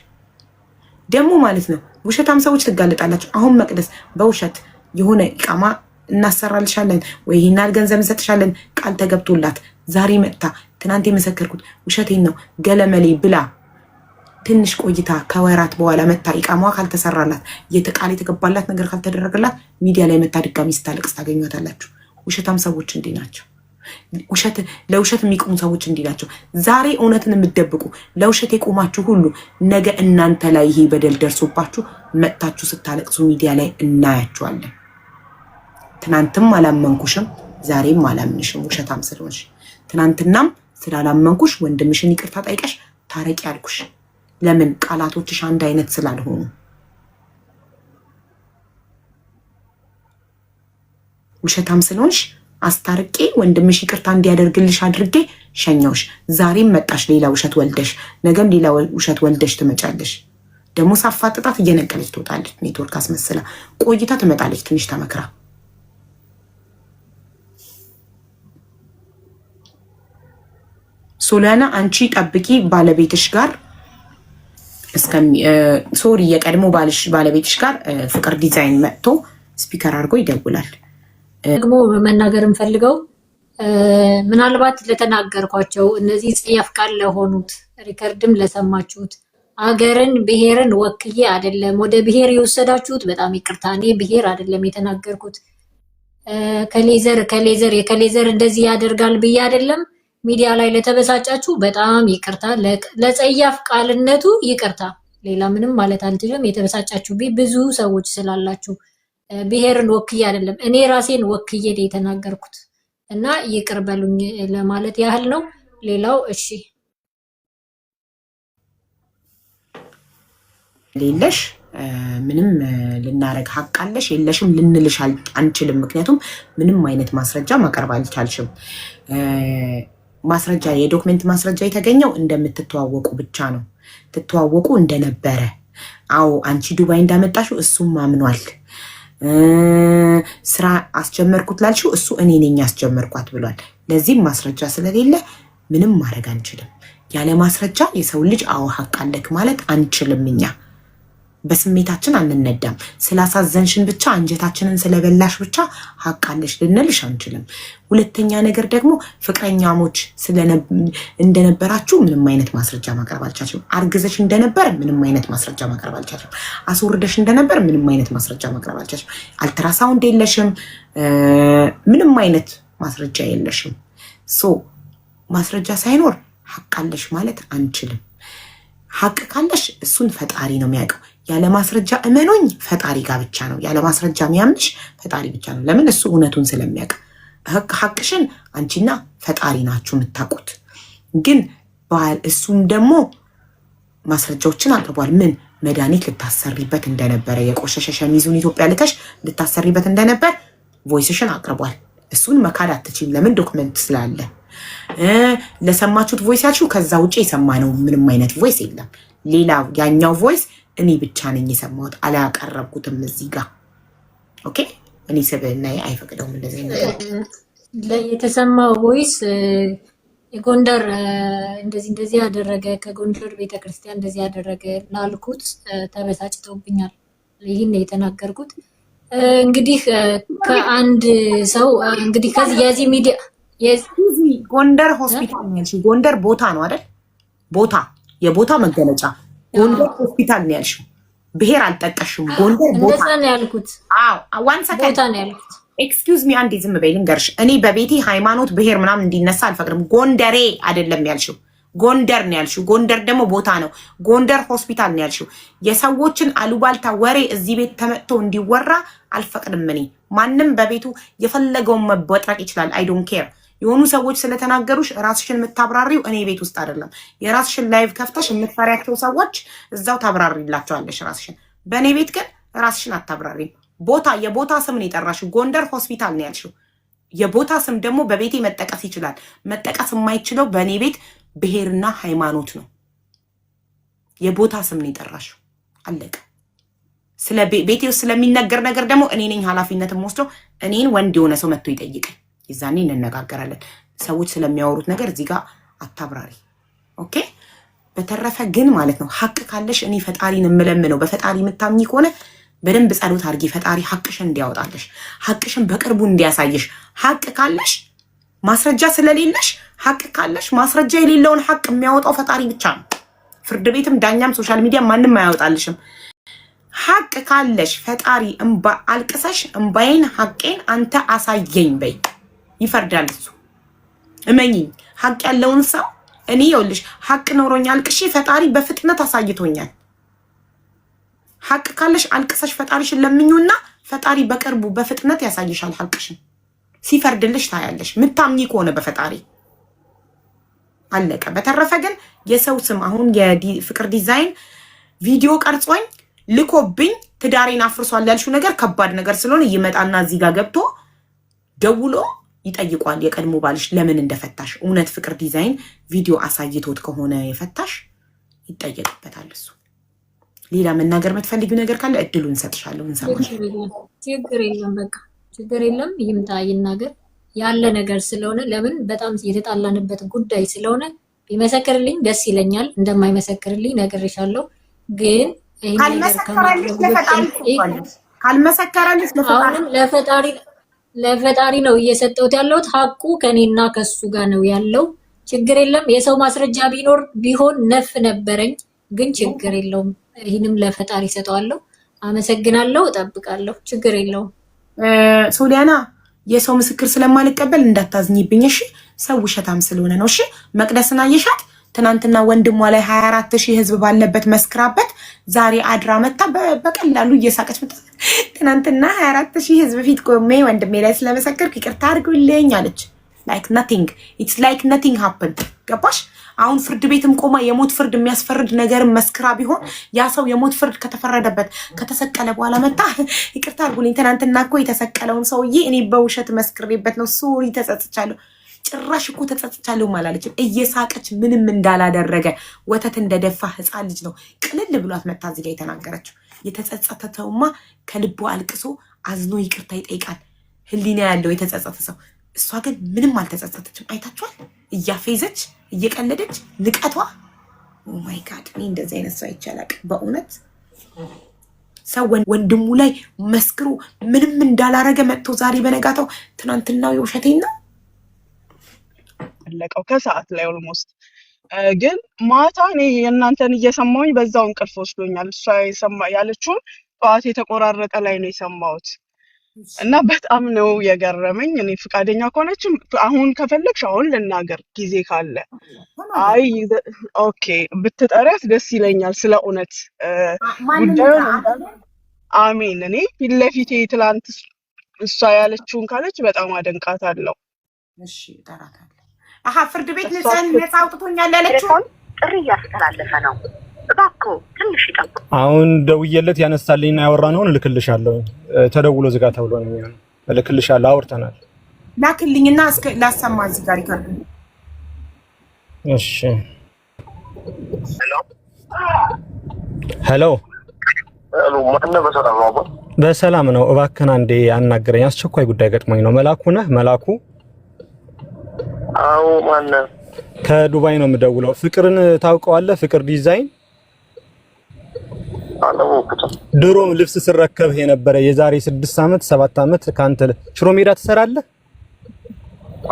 ደግሞ ማለት ነው። ውሸታም ሰዎች ትጋለጣላችሁ። አሁን መቅደስ በውሸት የሆነ ኢቃማ እናሰራልሻለን ወይ ይህናል ገንዘብ እንሰጥሻለን ቃል ተገብቶላት ዛሬ መጥታ ትናንት የመሰከርኩት ውሸቴን ነው ገለመሌ ብላ ትንሽ ቆይታ ከወራት በኋላ መታ ኢቃማዋ ካልተሰራላት ቃል የተገባላት ነገር ካልተደረገላት ሚዲያ ላይ መታ ድጋሚ ስታለቅስ ታገኟታላችሁ። ውሸታም ሰዎች እንዲህ ናቸው። ለውሸት የሚቆሙ ሰዎች እንዲህ ናቸው። ዛሬ እውነትን የምትደብቁ ለውሸት የቆማችሁ ሁሉ ነገ እናንተ ላይ ይሄ በደል ደርሶባችሁ መጥታችሁ ስታለቅሱ ሚዲያ ላይ እናያችኋለን። ትናንትም አላመንኩሽም፣ ዛሬም አላምንሽም ውሸታም ስለሆንሽ። ትናንትናም ስላላመንኩሽ ወንድምሽን ይቅርታ ጠይቀሽ ታረቂ ያልኩሽ ለምን? ቃላቶችሽ አንድ አይነት ስላልሆኑ። ውሸታም ስለሆንሽ አስታርቄ ወንድምሽ ይቅርታ እንዲያደርግልሽ አድርጌ ሸኛውሽ። ዛሬም መጣሽ ሌላ ውሸት ወልደሽ፣ ነገም ሌላ ውሸት ወልደሽ ትመጫለሽ። ደግሞ ሳፋጥጣት እየነቀለች ትወጣለች። ኔትወርክ አስመስላ ቆይታ ትመጣለች ትንሽ ተመክራ። ሶሊያና አንቺ ጠብቂ ባለቤትሽ ጋር ሶሪ የቀድሞ ባለቤትሽ ጋር ፍቅር ዲዛይን መጥቶ ስፒከር አድርጎ ይደውላል። ደግሞ መናገር የምፈልገው ምናልባት ለተናገርኳቸው እነዚህ ጽያፍ ቃል ለሆኑት ሪከርድም ለሰማችሁት አገርን ብሔርን ወክዬ አይደለም ወደ ብሔር የወሰዳችሁት በጣም ይቅርታ። እኔ ብሔር አይደለም የተናገርኩት። ከሌዘር እንደዚህ ያደርጋል ብዬ አይደለም። ሚዲያ ላይ ለተበሳጫችሁ በጣም ይቅርታ። ለጸያፍ ቃልነቱ ይቅርታ። ሌላ ምንም ማለት አልችልም። የተበሳጫችሁ ብዙ ሰዎች ስላላችሁ ብሔርን ወክዬ አይደለም፣ እኔ ራሴን ወክዬ የተናገርኩት እና ይቅር በሉኝ ለማለት ያህል ነው። ሌላው እሺ ሌለሽ ምንም ልናረግ ሀቅ አለሽ የለሽም ልንልሽ አንችልም። ምክንያቱም ምንም አይነት ማስረጃ ማቅረብ አልቻልሽም። ማስረጃ የዶክመንት ማስረጃ የተገኘው እንደምትተዋወቁ ብቻ ነው። ትተዋወቁ እንደነበረ አዎ፣ አንቺ ዱባይ እንዳመጣሽው እሱም አምኗል። ስራ አስጀመርኩት ላልሽው እሱ እኔ ነኝ አስጀመርኳት ብሏል። ለዚህም ማስረጃ ስለሌለ ምንም ማድረግ አንችልም። ያለ ማስረጃ የሰው ልጅ አዎ ሀቅ አለክ ማለት አንችልም። እኛ በስሜታችን አንነዳም። ስላሳዘንሽን ብቻ አንጀታችንን ስለበላሽ ብቻ ሀቅ አለሽ ልንልሽ አንችልም። ሁለተኛ ነገር ደግሞ ፍቅረኛሞች እንደነበራችሁ ምንም አይነት ማስረጃ ማቅረብ አልቻልሽም። አርግዘሽ እንደነበር ምንም አይነት ማስረጃ ማቅረብ አልቻልሽም። አስወርደሽ እንደነበር ምንም አይነት ማስረጃ ማቅረብ አልቻልሽም። አልትራሳውንድ የለሽም። ምንም አይነት ማስረጃ የለሽም። ማስረጃ ሳይኖር ሀቅ አለሽ ማለት አንችልም። ሀቅ ካለሽ እሱን ፈጣሪ ነው የሚያውቀው። ያለ ማስረጃ እመኖኝ ፈጣሪ ጋር ብቻ ነው። ያለ ማስረጃ የሚያምንሽ ፈጣሪ ብቻ ነው። ለምን? እሱ እውነቱን ስለሚያውቅ። ሀቅሽን አንቺና ፈጣሪ ናችሁ የምታውቁት። ግን እሱም ደግሞ ማስረጃዎችን አቅርቧል። ምን መድኃኒት ልታሰሪበት እንደነበረ፣ የቆሸሸ ሸሚዙን ኢትዮጵያ ልከሽ ልታሰሪበት እንደነበር ቮይስሽን አቅርቧል። እሱን መካድ አትችይም። ለምን? ዶክመንት ስላለ። ለሰማችሁት ቮይስ ያልሽው ከዛ ውጭ የሰማነው ምንም አይነት ቮይስ የለም። ሌላ ያኛው ቮይስ እኔ ብቻ ነኝ የሰማሁት፣ አላቀረብኩትም እዚህ ጋር። ኦኬ፣ እኔ ስብዕና አይፈቅደውም እንደዚህ ነገር። የተሰማው ቮይስ የጎንደር እንደዚህ ያደረገ ከጎንደር ቤተክርስቲያን እንደዚህ ያደረገ ላልኩት ተበሳጭተውብኛል። ይህን የተናገርኩት እንግዲህ ከአንድ ሰው እንግዲህ ከዚህ የዚህ ሚዲያ ጎንደር ሆስፒታል ነው ያልሽው። ጎንደር ቦታ ነው አይደል? ቦታ የቦታ መገለጫ ጎንደር ሆስፒታል ነው ያልሽው። ብሔር አልጠቀሽም። ጎንደር ቦታ ነው ያልኩት። አዎ፣ ዋን ሰከንድ ቦታ ነው ያልኩት። ኤክስኪውዝ ሚ አንዴ ዝም በይ ልንገርሽ። እኔ በቤቴ ሃይማኖት ብሔር ምናምን እንዲነሳ አልፈቅድም። ጎንደሬ አይደለም ያልሽው፣ ጎንደር ነው ያልሽው። ጎንደር ደግሞ ቦታ ነው። ጎንደር ሆስፒታል ነው ያልሽው። የሰዎችን አሉባልታ ወሬ እዚህ ቤት ተመጥቶ እንዲወራ አልፈቅድም። እኔ ማንም በቤቱ የፈለገውን መበጥረቅ ይችላል። አይ ዶንት ኬር። የሆኑ ሰዎች ስለተናገሩሽ ራስሽን የምታብራሪው እኔ ቤት ውስጥ አይደለም። የራስሽን ላይቭ ከፍተሽ የምትፈሪያቸው ሰዎች እዛው ታብራሪላቸዋለሽ ራስሽን። በእኔ ቤት ግን ራስሽን አታብራሪም። ቦታ የቦታ ስም ነው የጠራሽው። ጎንደር ሆስፒታል ነው ያልሽው። የቦታ ስም ደግሞ በቤቴ መጠቀስ ይችላል። መጠቀስ የማይችለው በእኔ ቤት ብሔርና ሃይማኖት ነው። የቦታ ስም ነው የጠራሽው። አለቀ። ስለ ቤቴ ውስጥ ስለሚነገር ነገር ደግሞ እኔ ነኝ ኃላፊነትን ወስደው እኔን ወንድ የሆነ ሰው መጥቶ ይጠይቀኝ። ይዛኔ እንነጋገራለን። ሰዎች ስለሚያወሩት ነገር እዚህ ጋር አታብራሪ። ኦኬ። በተረፈ ግን ማለት ነው ሀቅ ካለሽ እኔ ፈጣሪን የምለምነው፣ በፈጣሪ የምታምኚ ከሆነ በደንብ ጸሎት አድርጊ። ፈጣሪ ሀቅሽን እንዲያወጣለሽ፣ ሀቅሽን በቅርቡ እንዲያሳየሽ። ሀቅ ካለሽ ማስረጃ ስለሌለሽ፣ ሀቅ ካለሽ ማስረጃ የሌለውን ሀቅ የሚያወጣው ፈጣሪ ብቻ ነው። ፍርድ ቤትም ዳኛም ሶሻል ሚዲያ ማንም አያወጣልሽም። ሀቅ ካለሽ ፈጣሪ እምባ አልቅሰሽ እምባዬን ሀቄን አንተ አሳየኝ በይ፣ ይፈርዳል እሱ። እመኚኝ። ሀቅ ያለውን ሰው እኔ ይኸውልሽ ሀቅ ኖሮኝ አልቅሼ ፈጣሪ በፍጥነት አሳይቶኛል። ሀቅ ካለሽ አልቅሰሽ ፈጣሪሽን ለምኙና ፈጣሪ በቅርቡ በፍጥነት ያሳይሻል ሀቅሽን። ሲፈርድልሽ ታያለሽ፣ ምታምኚ ከሆነ በፈጣሪ አለቀ። በተረፈ ግን የሰው ስም አሁን የፍቅር ዲዛይን ቪዲዮ ቀርጾኝ ልኮብኝ ትዳሬን አፍርሷል ያልሽው ነገር ከባድ ነገር ስለሆነ ይመጣና እዚህ ጋር ገብቶ ደውሎ ይጠይቋል የቀድሞ ባልሽ ለምን እንደፈታሽ። እውነት ፍቅር ዲዛይን ቪዲዮ አሳይቶት ከሆነ የፈታሽ ይጠየቅበታል እሱ። ሌላ መናገር የምትፈልጊው ነገር ካለ እድሉን እንሰጥሻለሁ፣ እንሰማሽ። ችግር የለም፣ በቃ ችግር የለም። ይምጣ ይናገር። ያለ ነገር ስለሆነ ለምን በጣም የተጣላንበት ጉዳይ ስለሆነ ቢመሰክርልኝ ደስ ይለኛል። እንደማይመሰክርልኝ ነግሬሻለሁ። ግን ካልመሰከረልሽ ለፈጣሪ ነው እየሰጠሁት ያለሁት። ሀቁ ከኔና ከሱ ጋር ነው ያለው። ችግር የለም። የሰው ማስረጃ ቢሆን ነፍ ነበረኝ፣ ግን ችግር የለውም። ይህንም ለፈጣሪ ሰጠዋለሁ። አመሰግናለሁ። እጠብቃለሁ። ችግር የለውም። ሶሊያና የሰው ምስክር ስለማልቀበል እንዳታዝኝብኝ እሺ። ሰው ውሸታም ስለሆነ ነው እሺ። መቅደስን አየሻት? ትናንትና ወንድሟ ላይ 24,000 ህዝብ ባለበት መስክራበት ዛሬ አድራ መታ በቀላሉ እየሳቀች መጣ። ትናንትና 24,000 ህዝብ ፊት ቆሜ ወንድሜ ላይ ስለመሰከርኩ ይቅርታ አድርጉልኝ አለች። ላይክ ናቲንግ ኢትስ ላይክ ናቲንግ ሃፕንድ። ገባሽ? አሁን ፍርድ ቤትም ቆማ የሞት ፍርድ የሚያስፈርድ ነገርም መስክራ ቢሆን ያ ሰው የሞት ፍርድ ከተፈረደበት ከተሰቀለ በኋላ መጣ ይቅርታ አድርጉልኝ ትናንትና እኮ የተሰቀለውን ሰውዬ እኔ በውሸት መስክሬበት ነው ሱሪ ተጸጽቻለሁ። ጭራሽ እኮ ተጸጽቻለሁ አላለችም። እየሳቀች ምንም እንዳላደረገ ወተት እንደደፋ ህፃን ልጅ ነው ቅልል ብሏት መታ እዚህ ጋር የተናገረችው። የተጸጸተውማ ከልቡ አልቅሶ አዝኖ ይቅርታ ይጠይቃል። ህሊና ያለው የተጸጸተ ሰው። እሷ ግን ምንም አልተጸጸተችም። አይታችኋል? እያፌዘች እየቀለደች ንቀቷ። ኦ ማይ ጋድ! እኔ እንደዚህ አይነት ሰው አይቻላቅ በእውነት ሰው ወንድሙ ላይ መስክሮ ምንም እንዳላረገ መጥቶ ዛሬ በነጋታው ትናንትናው የውሸቴን ነው አለቀው ከሰዓት ላይ ኦልሞስት ግን ማታ እኔ የእናንተን እየሰማሁኝ በዛው እንቅልፍ ወስዶኛል። እሷ ያለችውን ጠዋት የተቆራረጠ ላይ ነው የሰማሁት እና በጣም ነው የገረመኝ። እኔ ፍቃደኛ ከሆነችም አሁን ከፈለግሽ አሁን ልናገር ጊዜ ካለ አይ ኦኬ ብትጠሪያት ደስ ይለኛል። ስለ እውነት ጉዳዩን አሜን። እኔ ፊት ለፊቴ ትላንት እሷ ያለችውን ካለች በጣም አደንቃታለሁ። እሺ እጠራታለሁ። አሃ ፍርድ ቤት ነፃ አውጥቶኛል ያለችው ጥሪ እያስተላለፈ ነው። እባክዎ ትንሽ ይጠብቁ። አሁን ደውዬለት ያነሳልኝና ያወራነውን እልክልሻለሁ። ተደውሎ ዝጋ ተብሎ ነው የሚሆነው። እልክልሻለሁ። አውርተናል። ላክልኝና እስከ ላሰማ እዚህ ጋር ይከርዱ። እሺ ሄሎ ማነው? በሰላም ነው? በሰላም ነው። እባክህን አንዴ አናግረኝ። አስቸኳይ ጉዳይ ገጥሞኝ ነው። መላኩ ነህ? መላኩ? አዎ። ማነው? ከዱባይ ነው የምደውለው። ፍቅርን ታውቀዋለህ? ፍቅር ዲዛይን አላወቅሁትም። ድሮም ልብስ ስረከብህ የነበረ የዛሬ 6 ዓመት 7 ዓመት ካንተ ሽሮ ሜዳ ትሰራለህ?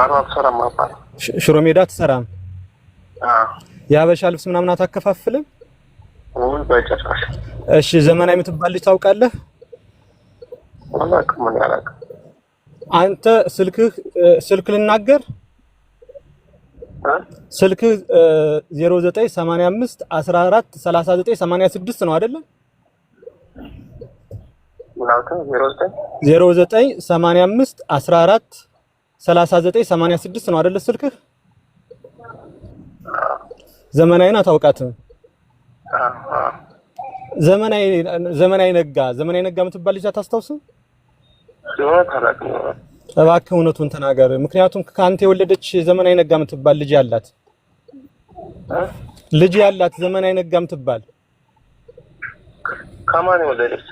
አልሰራም። አባ ሽሮ ሜዳ ትሰራም? አዎ። የሀበሻ ልብስ ምናምን አታከፋፍልም? ወይ በጨራሽ። እሺ ዘመናዊ የምትባል ልጅ ታውቃለህ? አላውቅም። ምን ያላውቅ አንተ ስልክ ልናገር ስልክህ 0985 14 39 86 ነው አይደለ? 0985 14 39 86 ነው አይደለ ስልክህ? ዘመናዊን አታውቃትም? ዘመናዊ ነጋ የምትባል ልጅ አታስታውስም? እባክህ እውነቱን ተናገር። ምክንያቱም ከአንተ የወለደች ዘመናዊ ነጋ የምትባል ልጅ ያላት ዘመናዊ ነጋ የምትባል ከማን የወለደች?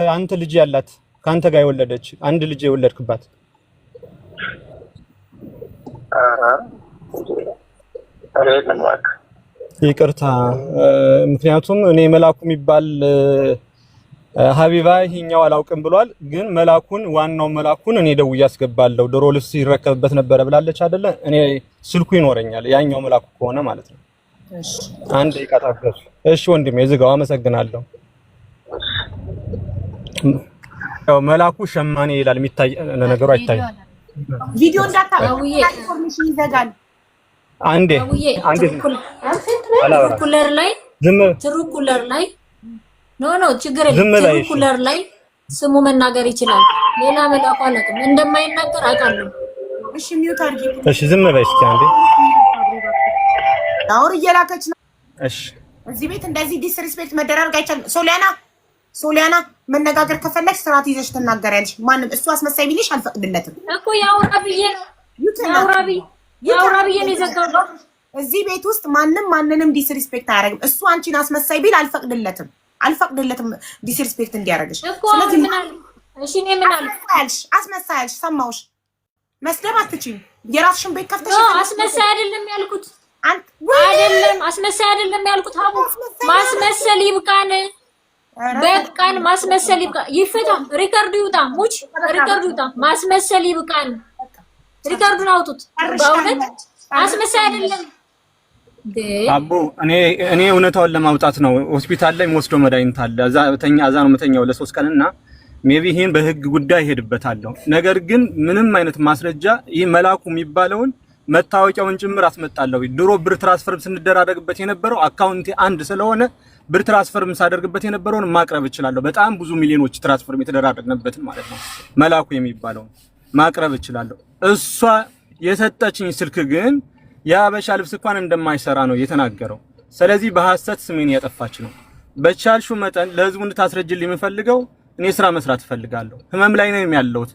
ያንተ ልጅ ያላት ከአንተ ጋር የወለደች አንድ ልጅ የወለድክባት። ይቅርታ ምክንያቱም እኔ መላኩ የሚባል ሀቢባ ይሄኛው አላውቅም ብሏል። ግን መላኩን ዋናው መላኩን እኔ ደውዬ አስገባለሁ። ድሮ ልብስ ይረከብበት ነበር ብላለች አይደለ? እኔ ስልኩ ይኖረኛል ያኛው መላኩ ከሆነ ማለት ነው። እሺ አንድ ይቃታፈስ። እሺ ወንድሜ ዝጋው። አመሰግናለሁ። ያው መላኩ ሸማኔ ይላል። የሚታይ ነገሩ አይታይ። ቪዲዮ እንዳታውቁ ኢንፎርሜሽን ይዘጋል። አንዴ ኩለር ላይ ትሩኩለር ላይ ኖ ችግር የለም። ትሩኩለር ላይ ስሙ መናገር ይችላል። ሌላ መላኩ አላውቅም እንደማይናገር አውቃለሁ። እሺ ሚውት አድርጊ። እሺ ዝም በይ እስኪ አንዴ። አሁን እየላከች ነው። እሺ እዚህ ቤት እንደዚህ ዲስሪስፔክት መደረግ አይቻልም። ሶሊያና መነጋገር ከፈለግሽ ስርዓት ይዘሽ ትናገሪያለሽ። ማንም እሱ አስመሳይ ቢልሽ አልፈቅድለትም እኮ ያውራ ብዬ ነው የዘጋው። እዚህ ቤት ውስጥ ማንንም ዲስሪስፔክት አያደርግም። እሱ አንቺን አስመሳይ ቢል አልፈቅድለትም ዲስሪስፔክት እንዲያደርግሽ። ስለዚህ እሺ እኔ ምን አልኩ? አስመሳያልሽ ሰማሁሽ። መስደብ አትችይም። የራስሽን ቤት ከፍተሽ አስመሳይ አይደለም ያልኩት አስመሳይ አይደለም ያልኩት። ሀቡ ማስመሰል ይብቃን፣ በቃን። ማስመሰል ይብቃ። ይፈታ። ሪከርዱ ይውጣ። ሪከርዱ ይውጣ። ማስመሰል ይብቃን። ሪከርዱን አውጡት። በእውነት አስመሳይ አይደለም። አቦ እኔ እውነታውን ለማውጣት ነው። ሆስፒታል ላይ የምወስደው መድኃኒት አለ። እዛ ነው የምተኛው ለ3 ቀንና ሜቢ ይሄን በህግ ጉዳይ ሄድበታለሁ። ነገር ግን ምንም አይነት ማስረጃ ይሄ መላኩ የሚባለውን መታወቂያውን ጭምር አስመጣለሁ። ድሮ ብር ትራንስፈር ስንደራረግበት የነበረው አካውንቴ አንድ ስለሆነ ብር ትራንስፈር ሳደርግበት የነበረውን ማቅረብ እችላለሁ። በጣም ብዙ ሚሊዮኖች ትራንስፈር የተደራረግንበትን ማለት ነው። መላኩ የሚባለውን ማቅረብ እችላለሁ። እሷ የሰጠችኝ ስልክ ግን የአበሻ ልብስ እንኳን እንደማይሰራ ነው የተናገረው። ስለዚህ በሐሰት ስሜን ያጠፋች ነው። በቻልሹ መጠን ለህዝቡ እንድታስረጅልኝ የምፈልገው እኔ ስራ መስራት እፈልጋለሁ። ህመም ላይ ነው ያለሁት።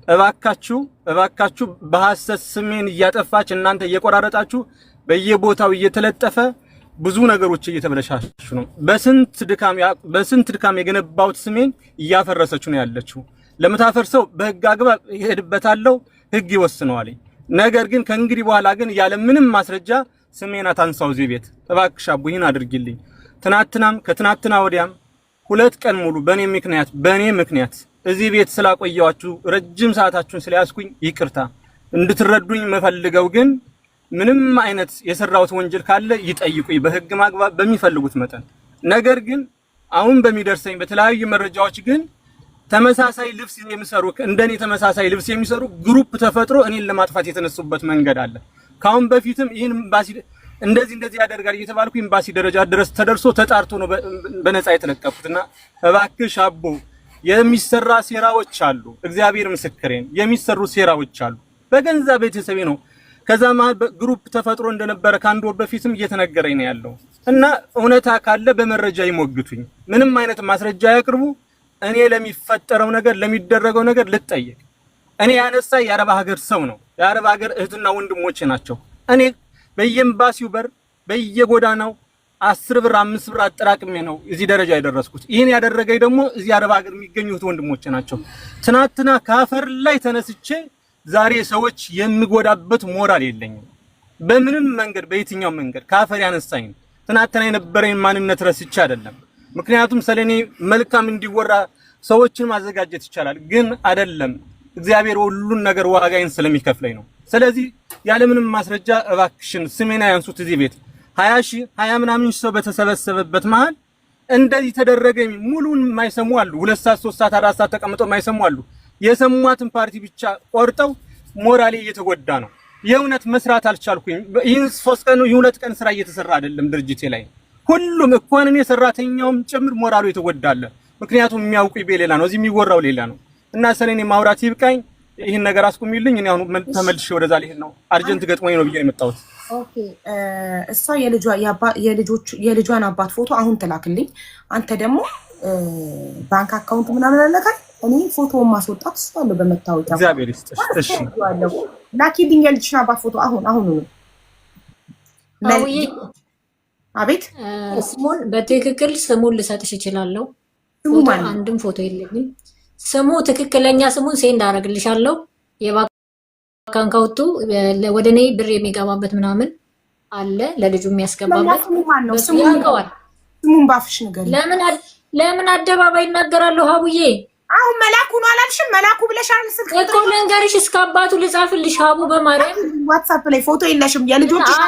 እባካችሁ በሐሰት ስሜን እያጠፋች እናንተ እየቆራረጣችሁ በየቦታው እየተለጠፈ ብዙ ነገሮች እየተበለሻሹ ነው። በስንት ድካም የገነባውት ስሜን እያፈረሰች ነው ያለችው። ለምታፈርሰው በህግ አግባብ ይሄድበታል፣ ህግ ይወስነዋል። ነገር ግን ከእንግዲህ በኋላ ግን ያለ ምንም ማስረጃ ስሜን አታንሳው እዚህ ቤት። እባክሽ አቡ ይህን አድርጊልኝ። ትናንትናም ከትናንትና ወዲያም 2 ቀን ሙሉ በኔ ምክንያት እዚህ ቤት ስላቆየዋችሁ ረጅም ሰዓታችሁን ስለያዝኩኝ ይቅርታ እንድትረዱኝ መፈልገው። ግን ምንም አይነት የሰራውት ወንጀል ካለ ይጠይቁኝ በህግ ማግባብ በሚፈልጉት መጠን። ነገር ግን አሁን በሚደርሰኝ በተለያዩ መረጃዎች ግን ተመሳሳይ ልብስ የሚሰሩ እንደኔ ተመሳሳይ ልብስ የሚሰሩ ግሩፕ ተፈጥሮ እኔን ለማጥፋት የተነሱበት መንገድ አለ። ካሁን በፊትም ይሄን ኤምባሲ እንደዚህ ያደርጋል እየተባልኩ ኤምባሲ ደረጃ ድረስ ተደርሶ ተጣርቶ ነው በነፃ የተለቀቁትና እባክሽ አቦ የሚሰራ ሴራዎች አሉ። እግዚአብሔር ምስክሬን የሚሰሩ ሴራዎች አሉ። በገንዛ ቤተሰቤ ነው። ከዛ መሀል ግሩፕ ተፈጥሮ እንደነበረ ከአንድ ወር በፊትም እየተነገረኝ ነው ያለው እና እውነታ ካለ በመረጃ ይሞግቱኝ። ምንም አይነት ማስረጃ ያቅርቡ። እኔ ለሚፈጠረው ነገር ለሚደረገው ነገር ልጠየቅ። እኔ ያነሳ የአረብ ሀገር ሰው ነው። የአረብ ሀገር እህትና ወንድሞቼ ናቸው። እኔ በየኤምባሲው በር በየጎዳናው 10 ብር 5 ብር አጠራቅሜ ነው እዚህ ደረጃ የደረስኩት። ይሄን ያደረገኝ ደግሞ እዚህ አረብ ሀገር የሚገኙት ወንድሞቼ ናቸው። ትናንትና ካፈር ላይ ተነስቼ ዛሬ ሰዎች የሚጎዳበት ሞራል የለኝም። በምንም መንገድ በየትኛው መንገድ ካፈር ያነሳኝ ትናንትና የነበረኝ ማንነት ረስቼ አይደለም። ምክንያቱም ስለኔ መልካም እንዲወራ ሰዎችን ማዘጋጀት ይቻላል፣ ግን አይደለም። እግዚአብሔር ሁሉን ነገር ዋጋዬን ስለሚከፍለኝ ነው። ስለዚህ ያለምንም ማስረጃ እባክሽን ስሜን ያንሱት። እዚህ ቤት 20 ምናምን ሰው በተሰበሰበበት መሃል እንደዚህ ተደረገኝ ሙሉን የማይሰሙ አሉ። 2 ሰዓት 3 ሰዓት 4 ሰዓት ተቀምጠው የማይሰሙ አሉ። የሰሟትን ፓርቲ ብቻ ቆርጠው ሞራሌ እየተጎዳ ነው። የእውነት መስራት አልቻልኩኝ። ይህን 3 ቀን 2 ቀን ስራ እየተሰራ አይደለም ድርጅቴ ላይ። ሁሉም እንኳን እኔ ሰራተኛውም ጭምር ሞራሉ የተጎዳለ። ምክንያቱም የሚያውቁኝ በሌላ ነው፣ እዚህ የሚወራው ሌላ ነው። እና ስለኔ ማውራት ይብቃኝ። ይሄን ነገር አስቁሚልኝ። እኔ አሁን ተመልሼ ወደዛ ልሄድ ነው። አርጀንት ገጥሞኝ ነው ብዬ የመጣሁት። ኦኬ እሷ የልጇን አባት ፎቶ አሁን ትላክልኝ። አንተ ደግሞ ባንክ አካውንት ምናምን አለካል። እኔ ፎቶውን ማስወጣት እችላለሁ በመታወቂያ። እግዚአብሔር ይስጥሽ። እሺ ላኪልኝ የልጅሽን አባት ፎቶ አሁን ነው። አቤት ስሙን በትክክል ስሙን ልሰጥሽ እችላለሁ። አንድም ፎቶ የለኝም። ስሙ ትክክለኛ ስሙን ሴንድ አደርግልሻለሁ። የባንክ አካውንቱ ወደ እኔ ብር የሚገባበት ምናምን አለ፣ ለልጁ የሚያስገባበት ያውቀዋል። ስሙን ባፍሽ ንገሪኝ። ለምን አደባባይ እናገራለሁ? ሀቡዬ አሁን መላኩ ነው አላልሽም? መላኩ ብለሻል። ስልክ እኮ ልንገርሽ፣ እስከ አባቱ ልጻፍልሽ። ሀቡ በማርያም ዋትስአፕ ላይ ፎቶ የለሽም? የልጆችሽ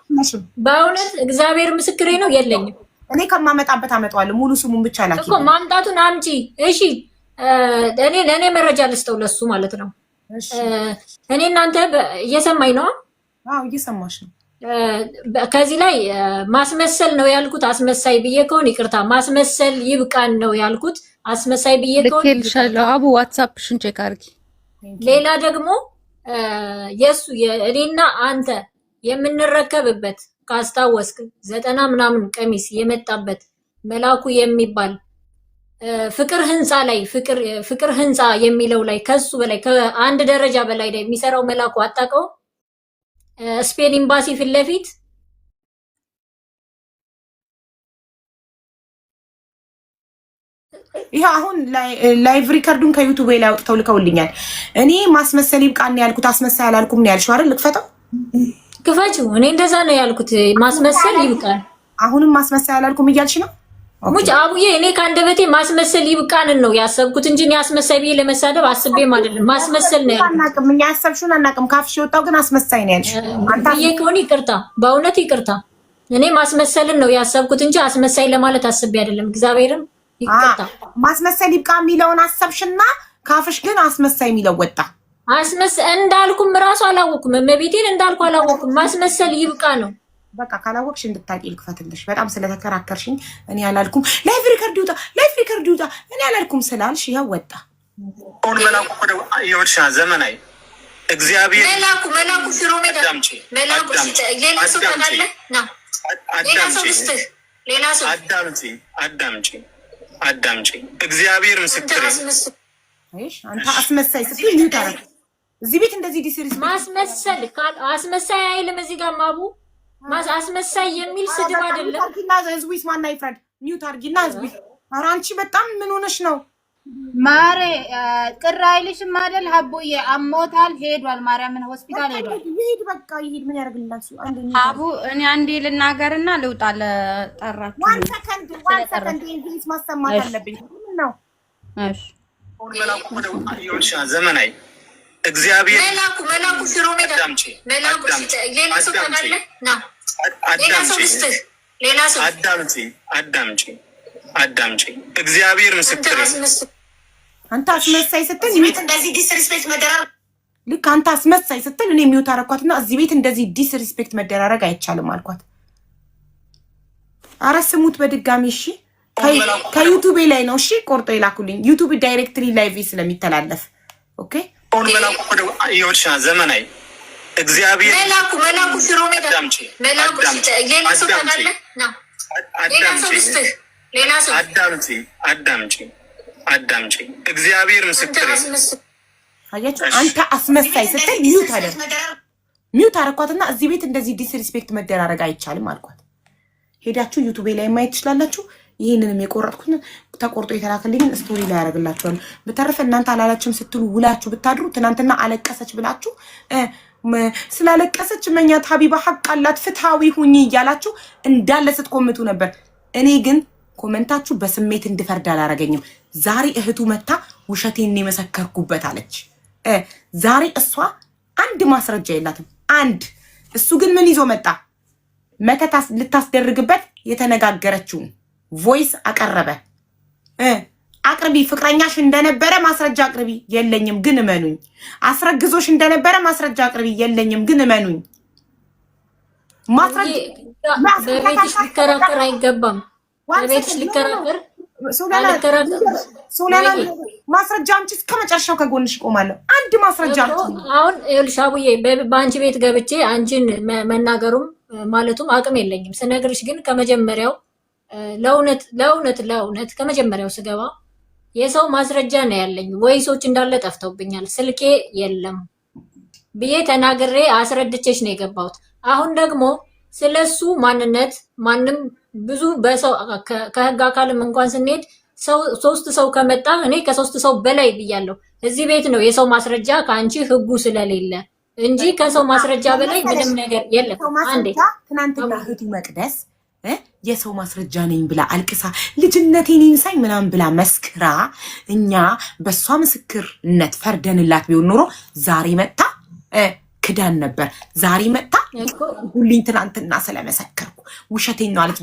የለሽም? በእውነት እግዚአብሔር ምስክሬ ነው፣ የለኝም። እኔ ከማመጣበት አመጣዋለሁ። ሙሉ ስሙን ብቻ ላኪ እኮ ማምጣቱን አምጪ። እሺ እኔ መረጃ ልስጠው ለሱ ማለት ነው። እኔ እናንተ እየሰማኝ ነው? አዎ እየሰማሽ ነው። ከዚህ ላይ ማስመሰል ነው ያልኩት። አስመሳይ ብዬ ከሆነ ይቅርታ። ማስመሰል ይብቃን ነው ያልኩት። አስመሳይ ብዬ ከሆነ ልኬልሻለሁ። አቡ ዋትስአፕሽን ቼክ አድርጊ። ሌላ ደግሞ የሱ እኔና አንተ የምንረከብበት ካስታወስክ 90 ምናምን ቀሚስ የመጣበት መላኩ የሚባል ፍቅር ህንፃ ላይ ፍቅር ህንፃ የሚለው ላይ ከሱ በላይ ከአንድ ደረጃ በላይ ላይ የሚሰራው መላኩ አጣቀው ስፔን ኤምባሲ ፊት ለፊት ይሄ አሁን ላይቭ ሪከርዱን ከዩቲዩብ ላይ አውጥተው ልከውልኛል። እኔ ማስመሰል ይብቃን ያልኩት አስመሳይ አላልኩም ነው ያልሽው አይደል? ልክፈተው ክፈችው። እኔ እንደዛ ነው ያልኩት። ማስመሰል ይብቃን። አሁንም ማስመሰል አላልኩም እያልሽ ነው? ሙጭ አቡዬ እኔ ከአንደበቴ ማስመሰል ይብቃን ነው ያሰብኩት እንጂ አስመሳይ ብዬ ለመሳደብ አስቤም አይደለም። ማስመሰል ነው ያልኩት። አናቅም፣ እኛ ያሰብሽውን አናቅም። ካፍሽ የወጣው ግን አስመሳይ ነው ያልሽ። አንተ ከሆነ ይቅርታ፣ በእውነት ይቅርታ። እኔ ማስመሰልን ነው ያሰብኩት እንጂ አስመሳይ ለማለት አስቤ አይደለም። እግዚአብሔርም ይቅርታ። ማስመሰል ይብቃ የሚለውን አሰብሽና ካፍሽ ግን አስመሳይ የሚለው ወጣ። እንዳልኩም ራሱ አላወኩም። እመቤቴን እንዳልኩ አላወኩም። ማስመሰል ይብቃ ነው። በቃ ካላወቅሽ እንድታቂ ልክፈትልሽ። በጣም ስለተከራከርሽኝ እኔ አላልኩም። ላይቭ ሪከርድ ይውጣ እኔ አላልኩም ስላልሽ ያው ወጣ። አሁን መላኩ ይኸውልሽ ዘመናዊ እግዚአብሔር መላኩ ሽሮ ሜዳ መላኩ ሌላ ሰው ታውቃለ ና ሌላ ሰው አዳምጪ እግዚአብሔር ምስክር አንተ አስመሳይ ስትይ ምን ታረግ እዚህ ቤት እንደዚህ ዲስሪስፔክት ማስመሰል አስመሳይ አይልም እዚህ ጋር ማቡ አስመሳይ የሚል ስድብ አይደለም ታርጊና ህዝቡስ ማን አይፍረድ ሚውት አርጊና ህዝቡ ኧረ አንቺ በጣም ምን ሆነሽ ነው ማሬ ቅር አይልሽም አይደል ሀቡዬ አሞታል ሄዷል ማርያምን ሆስፒታል ሄዷል ይሄድ በቃ ይሄድ ምን ያርግላችሁ አንደኛ ሀቡ እኔ አንዴ ልናገርና ልውጣ ለጠራችሁ ዋን ሰከንድ እንግሊዝ ማሰማት አለብኝ ነው እሺ ይወልሻ ዘመናይ እግዚአብሔር መላኩ ሽሮ ሜዳ መላኩ ሌላ ሰው ታውቃለ ና ሌላ ሰው አዳምጪ እግዚአብሔር ምስክር አንተ አስመሳይ ስትል ቤት እንደዚህ ዲስሪስፔክት መደራረግ ልክ አንተ አስመሳይ ስትል እኔ ሚውት አረኳትና እዚህ ቤት እንደዚህ ዲስሪስፔክት መደራረግ አይቻልም አልኳት። ኧረ ስሙት በድጋሚ እሺ። ከዩቲዩብ ላይ ነው እሺ ቆርጦ ይላኩልኝ ዩቲዩብ ዳይሬክትሊ ላይቭ ስለሚተላለፍ ኦኬ። ይወልሻ ዘመናይ እግዚአብሔር መላኩ ሽሮ ሜዳ መላኩ ሌላ ሰው ታውቃለ ና ሌላ ሰው አዳምጪ እግዚአብሔር ምስክር አያችሁ አንተ አስመሳይ ስትል ሚውት አረኳትና እዚህ ቤት እንደዚህ ዲስሪስፔክት መደራረግ አይቻልም አልኳት። ሄዳችሁ ዩቲዩብ ላይ ማየት ትችላላችሁ። ይሄንንም የቆረጥኩት ተቆርጦ የተላከልኝን ስቶሪ ላይ ያደርግላችኋል። በተረፈ እናንተ አላላችሁም ስትሉ ውላችሁ ብታድሩ ትናንትና አለቀሰች ብላችሁ ስላለቀሰች መኛት ሀቢባ ሐቅ አላት ፍትሃዊ ሁኚ እያላችሁ እንዳለ ስትኮምቱ ነበር። እኔ ግን ኮመንታችሁ በስሜት እንድፈርድ አላረገኝም። ዛሬ እህቱ መታ ውሸቴን የመሰከርኩበት አለች። ዛሬ እሷ አንድ ማስረጃ የላትም አንድ። እሱ ግን ምን ይዞ መጣ? መከታ ልታስደርግበት የተነጋገረችውን ቮይስ አቀረበ። አቅርቢ ፍቅረኛሽ እንደነበረ ማስረጃ አቅርቢ። የለኝም ግን እመኑኝ። አስረግዞሽ እንደነበረ ማስረጃ አቅርቢ። የለኝም ግን እመኑኝ። ማስረጃ በቤትሽ ሊከራከር አይገባም። በቤትሽ ሊከራከር ሶላና ማስረጃ አምጪ። እስከ መጨረሻው ከጎንሽ እቆማለሁ። አንድ ማስረጃ አሁን ይኸውልሽ አቡዬ በአንቺ ቤት ገብቼ አንቺን መናገሩም ማለቱም አቅም የለኝም። ስነግርሽ ግን ከመጀመሪያው ለእውነት ከመጀመሪያው ስገባ የሰው ማስረጃ ነው ያለኝ። ወይሶች እንዳለ ጠፍተውብኛል። ስልኬ የለም ብዬ ተናግሬ አስረድቼሽ ነው የገባሁት። አሁን ደግሞ ስለሱ ማንነት ማንም ብዙ በሰው ከህግ አካልም እንኳን ስንሄድ ሶስት ሰው ከመጣ እኔ ከሶስት ሰው በላይ ብያለሁ። እዚህ ቤት ነው የሰው ማስረጃ ከአንቺ ህጉ ስለሌለ እንጂ ከሰው ማስረጃ በላይ ምንም ነገር የለም። አንዴ ትናንትና እህቱ መቅደስ የሰው ማስረጃ ነኝ ብላ አልቅሳ ልጅነቴን ይንሳኝ ምናምን ብላ መስክራ እኛ በሷ ምስክርነት ፈርደንላት ቢሆን ኖሮ ዛሬ መጣ ክዳን ነበር። ዛሬ መጣ ሁሉኝ ትናንትና ስለመሰከርኩ ውሸቴን ነው አለች።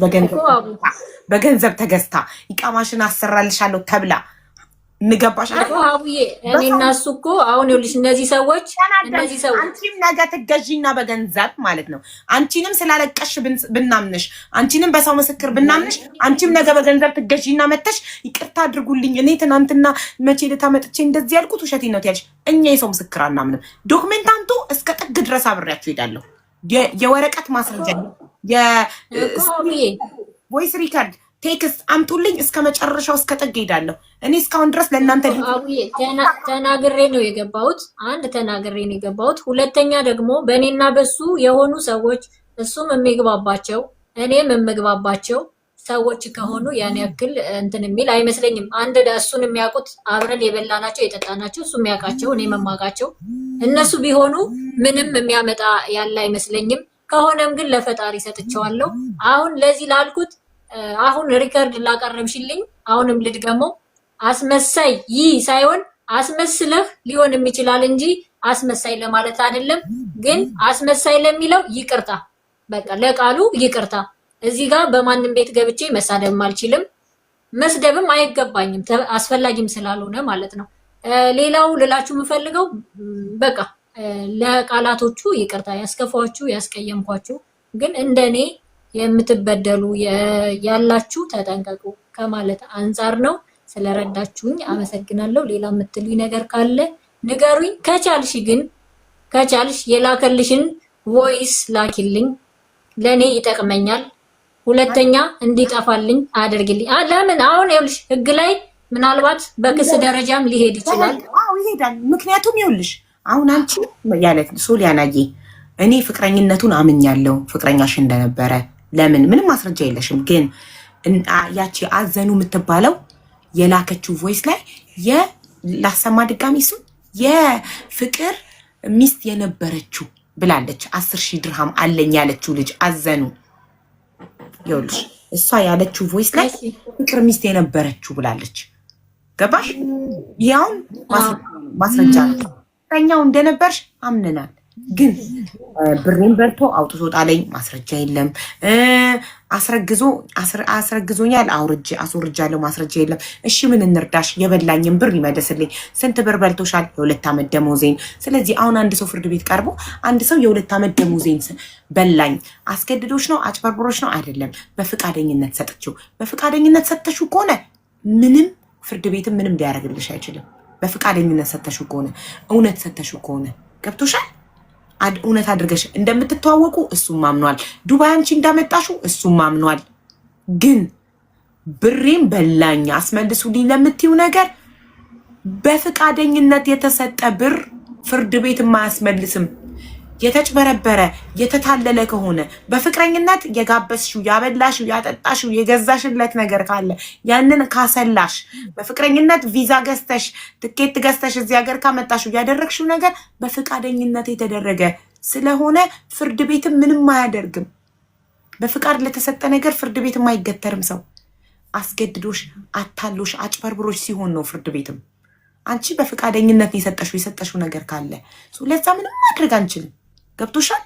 በገንዘብ ተገዝታ ይቃማሽን አሰራልሻለሁ ተብላ ንገባሽ አቡዬ። እኔና እሱ እኮ አሁን ይኸውልሽ እነዚህ ሰዎች አንቺም ነገ ትገዢና በገንዘብ ማለት ነው። አንቺንም ስላለቀሽ ብናምንሽ፣ አንቺንም በሰው ምስክር ብናምንሽ፣ አንቺም ነገ በገንዘብ ትገዢና መተሽ ይቅርታ አድርጉልኝ እኔ ትናንትና መቼ ልታመጥቼ እንደዚህ ያልኩት ውሸቴን ነው ትያለሽ። እኛ የሰው ምስክር አናምንም። ዶክሜንታንቱ እስከ ጥግ ድረስ አብሬያችሁ ሄዳለሁ። የወረቀት ማስረጃ ቮይስ ሪከርድ ቴክስት አምጡልኝ። እስከ መጨረሻው እስከ ጥግ ሄዳለሁ። እኔ እስካሁን ድረስ ለእናንተ ተናግሬ ነው የገባሁት። አንድ ተናግሬ ነው የገባሁት። ሁለተኛ ደግሞ በእኔና በሱ የሆኑ ሰዎች እሱም የሚግባባቸው እኔም የምግባባቸው ሰዎች ከሆኑ ያን ያክል እንትን የሚል አይመስለኝም። አንድ እሱን የሚያውቁት አብረን የበላናቸው የጠጣናቸው እሱ የሚያውቃቸው እኔ የማውቃቸው እነሱ ቢሆኑ ምንም የሚያመጣ ያለ አይመስለኝም። ከሆነም ግን ለፈጣሪ ሰጥቼዋለሁ። አሁን ለዚህ ላልኩት አሁን ሪከርድ ላቀረብሽልኝ አሁንም ልድገመው። አስመሳይ ይህ ሳይሆን አስመስለህ ሊሆንም ይችላል እንጂ አስመሳይ ለማለት አይደለም። ግን አስመሳይ ለሚለው ይቅርታ፣ በቃ ለቃሉ ይቅርታ። እዚህ ጋር በማንም ቤት ገብቼ መሳደብም አልችልም፣ መስደብም አይገባኝም፣ አስፈላጊም ስላልሆነ ማለት ነው። ሌላው ልላችሁ የምፈልገው በቃ ለቃላቶቹ ይቅርታ፣ ያስከፋችሁ ያስቀየምኳችሁ፣ ግን እንደኔ የምትበደሉ ያላችሁ ተጠንቀቁ ከማለት አንጻር ነው። ስለረዳችሁኝ አመሰግናለሁ። ሌላ የምትሉኝ ነገር ካለ ንገሩኝ። ከቻልሽ ግን ከቻልሽ የላከልሽን ቮይስ ላኪልኝ፣ ለኔ ይጠቅመኛል። ሁለተኛ እንዲጠፋልኝ አድርግልኝ። ለምን አሁን ይኸውልሽ ህግ ላይ ምናልባት በክስ ደረጃም ሊሄድ ይችላል። ይሄዳል። ምክንያቱም ይኸውልሽ አሁን አንቺ ያለት ሶሊያናዬ እኔ ፍቅረኝነቱን አምኛለሁ ፍቅረኛሽ እንደነበረ። ለምን ምንም ማስረጃ የለሽም፣ ግን ያቺ አዘኑ የምትባለው የላከችው ቮይስ ላይ ላሰማ ድጋሚ እሱ የፍቅር ሚስት የነበረችው ብላለች። 10,000 ድርሃም አለኝ ያለችው ልጅ አዘኑ ይኸውልሽ እሷ ያለችው ቮይስ ላይ ፍቅር ሚስት የነበረችው ብላለች። ገባሽ? ያውን ማስረጃ ነው። ፍቅረኛው እንደነበርሽ አምነናል፣ ግን ብሬን በልቶ አውጥቶ ጣለኝ ማስረጃ የለም። አስረግዞኛል አስወርጃለሁ ማስረጃ የለም። እሺ ምን እንርዳሽ? የበላኝን ብር ይመለስልኝ። ስንት ብር በልቶሻል? የ2 ዓመት ደሞዜን። ስለዚህ አሁን አንድ ሰው ፍርድ ቤት ቀርቦ አንድ ሰው የ2 ዓመት ደሞዜን በላኝ፣ አስገድዶች ነው አጭበርብሮች ነው አይደለም፣ በፍቃደኝነት ሰጥቼው። በፍቃደኝነት ሰጥተሽው ከሆነ ምንም ፍርድ ቤትም ምንም ሊያደርግልሽ አይችልም። በፍቃደኝነት ሰጥተሽው ከሆነ እውነት ሰጥተሽው ከሆነ ገብቶሻል? እውነት አድርገሽ እንደምትተዋወቁ እሱም ማምኗል። ዱባይ አንቺ እንዳመጣሽው እሱም ማምኗል። ግን ብሬም በላኝ አስመልሱልኝ ለምትዩ ነገር በፍቃደኝነት የተሰጠ ብር ፍርድ ቤት የማያስመልስም። የተጭበረበረ የተታለለ ከሆነ በፍቅረኝነት የጋበስሽው ያበላሽው ያጠጣሽው የገዛሽለት ነገር ካለ ያንን ካሰላሽ በፍቅረኝነት ቪዛ ገዝተሽ ትኬት ገዝተሽ እዚህ ሀገር ካመጣሽው ያደረግሽው ነገር በፍቃደኝነት የተደረገ ስለሆነ ፍርድ ቤትም ምንም አያደርግም። በፍቃድ ለተሰጠ ነገር ፍርድ ቤትም አይገተርም። ሰው አስገድዶሽ አታሎሽ አጭበርብሮሽ ሲሆን ነው ፍርድ ቤትም። አንቺ በፍቃደኝነት የሰጠሽው ነገር ካለ ለዛ ምንም ማድረግ አንችልም። ገብቶሻል?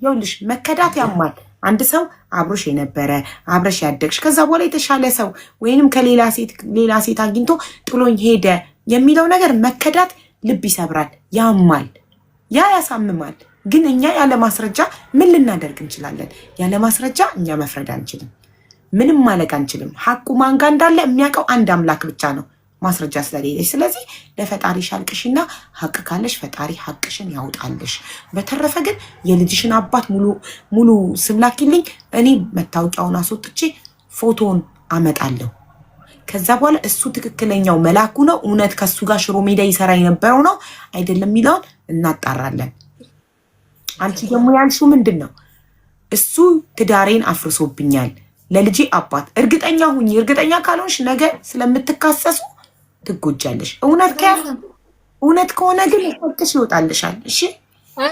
ይኸውልሽ መከዳት ያማል። አንድ ሰው አብሮሽ የነበረ አብረሽ ያደግሽ ከዛ በኋላ የተሻለ ሰው ወይንም ከሌላ ሴት አግኝቶ ጥሎኝ ሄደ የሚለው ነገር መከዳት ልብ ይሰብራል፣ ያማል፣ ያሳምማል። ግን እኛ ያለ ማስረጃ ምን ልናደርግ እንችላለን? ያለ ማስረጃ እኛ መፍረድ አንችልም፣ ምንም ማለቅ አንችልም። ሐቁ ማን ጋር እንዳለ የሚያውቀው አንድ አምላክ ብቻ ነው፣ ማስረጃ ስለሌለሽ። ስለዚህ ለፈጣሪሽ አልቅሽና ሐቅ ካለሽ ፈጣሪ ሐቅሽን ያውጣልሽ። በተረፈ ግን የልጅሽን አባት ሙሉ ስም ላኪልኝ፣ እኔ መታወቂያውን አስወጥቼ ፎቶውን አመጣለሁ። ከዛ በኋላ እሱ ትክክለኛው መላኩ ነው እውነት ከሱ ጋር ሽሮ ሜዳ ይሰራ የነበረው ነው አይደለም የሚለውን እናጣራለን። አንቺ ደግሞ ያልሽው ምንድን ነው? እሱ ትዳሬን አፍርሶብኛል ለልጄ አባት። እርግጠኛ ሁኚ። እርግጠኛ ካልሆንሽ ነገ ስለምትካሰሱ ትጎጃለሽ። እውነት ከሆነ ግን ሐቅሽ ይወጣልሻል። እሺ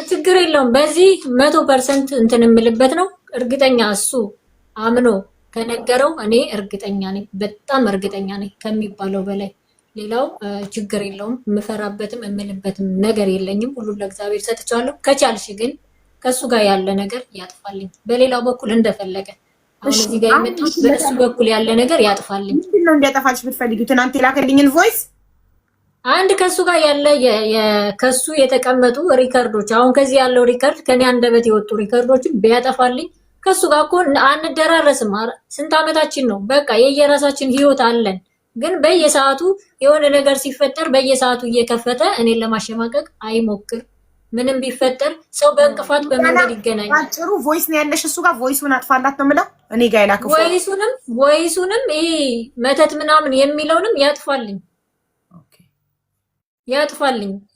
ችግር የለውም። በዚህ 100% እንትን የምልበት ነው። እርግጠኛ እሱ አምኖ ከነገረው እኔ እርግጠኛ ነኝ፣ በጣም እርግጠኛ ነኝ ከሚባለው በላይ። ሌላው ችግር የለውም። የምፈራበትም የምልበትም ነገር የለኝም። ሁሉን ለእግዚአብሔር ሰጥቻለሁ። ከቻልሽ ግን ከሱ ጋር ያለ ነገር ያጥፋልኝ። በሌላው በኩል እንደፈለገ አሁን እዚህ ጋር የመጣው በሱ በኩል ያለ ነገር ያጥፋልኝ። ምንድነው እንዲያጠፋልሽ የምትፈልጊው? ትናንት የላከልኝን ቮይስ አንድ ከሱ ጋር ያለ ከሱ የተቀመጡ ሪከርዶች፣ አሁን ከዚህ ያለው ሪከርድ ከኔ አንደበት የወጡ ሪከርዶችን ቢያጠፋልኝ ከሱ ጋር እኮ አንደራረስም። ስንት ዓመታችን ነው? በቃ የየራሳችን ህይወት አለን። ግን በየሰዓቱ የሆነ ነገር ሲፈጠር በየሰዓቱ እየከፈተ እኔን ለማሸማቀቅ አይሞክር። ምንም ቢፈጠር ሰው በእንቅፋት በመንገድ ይገናኛል። አጭሩ ቮይስ ነው ያለሽ እሱ ጋር። ቮይሱን አጥፋላት ነው የምለው እኔ ጋር ይላከው። ቮይሱንም ይሄ መተት ምናምን የሚለውንም ያጥፋልኝ።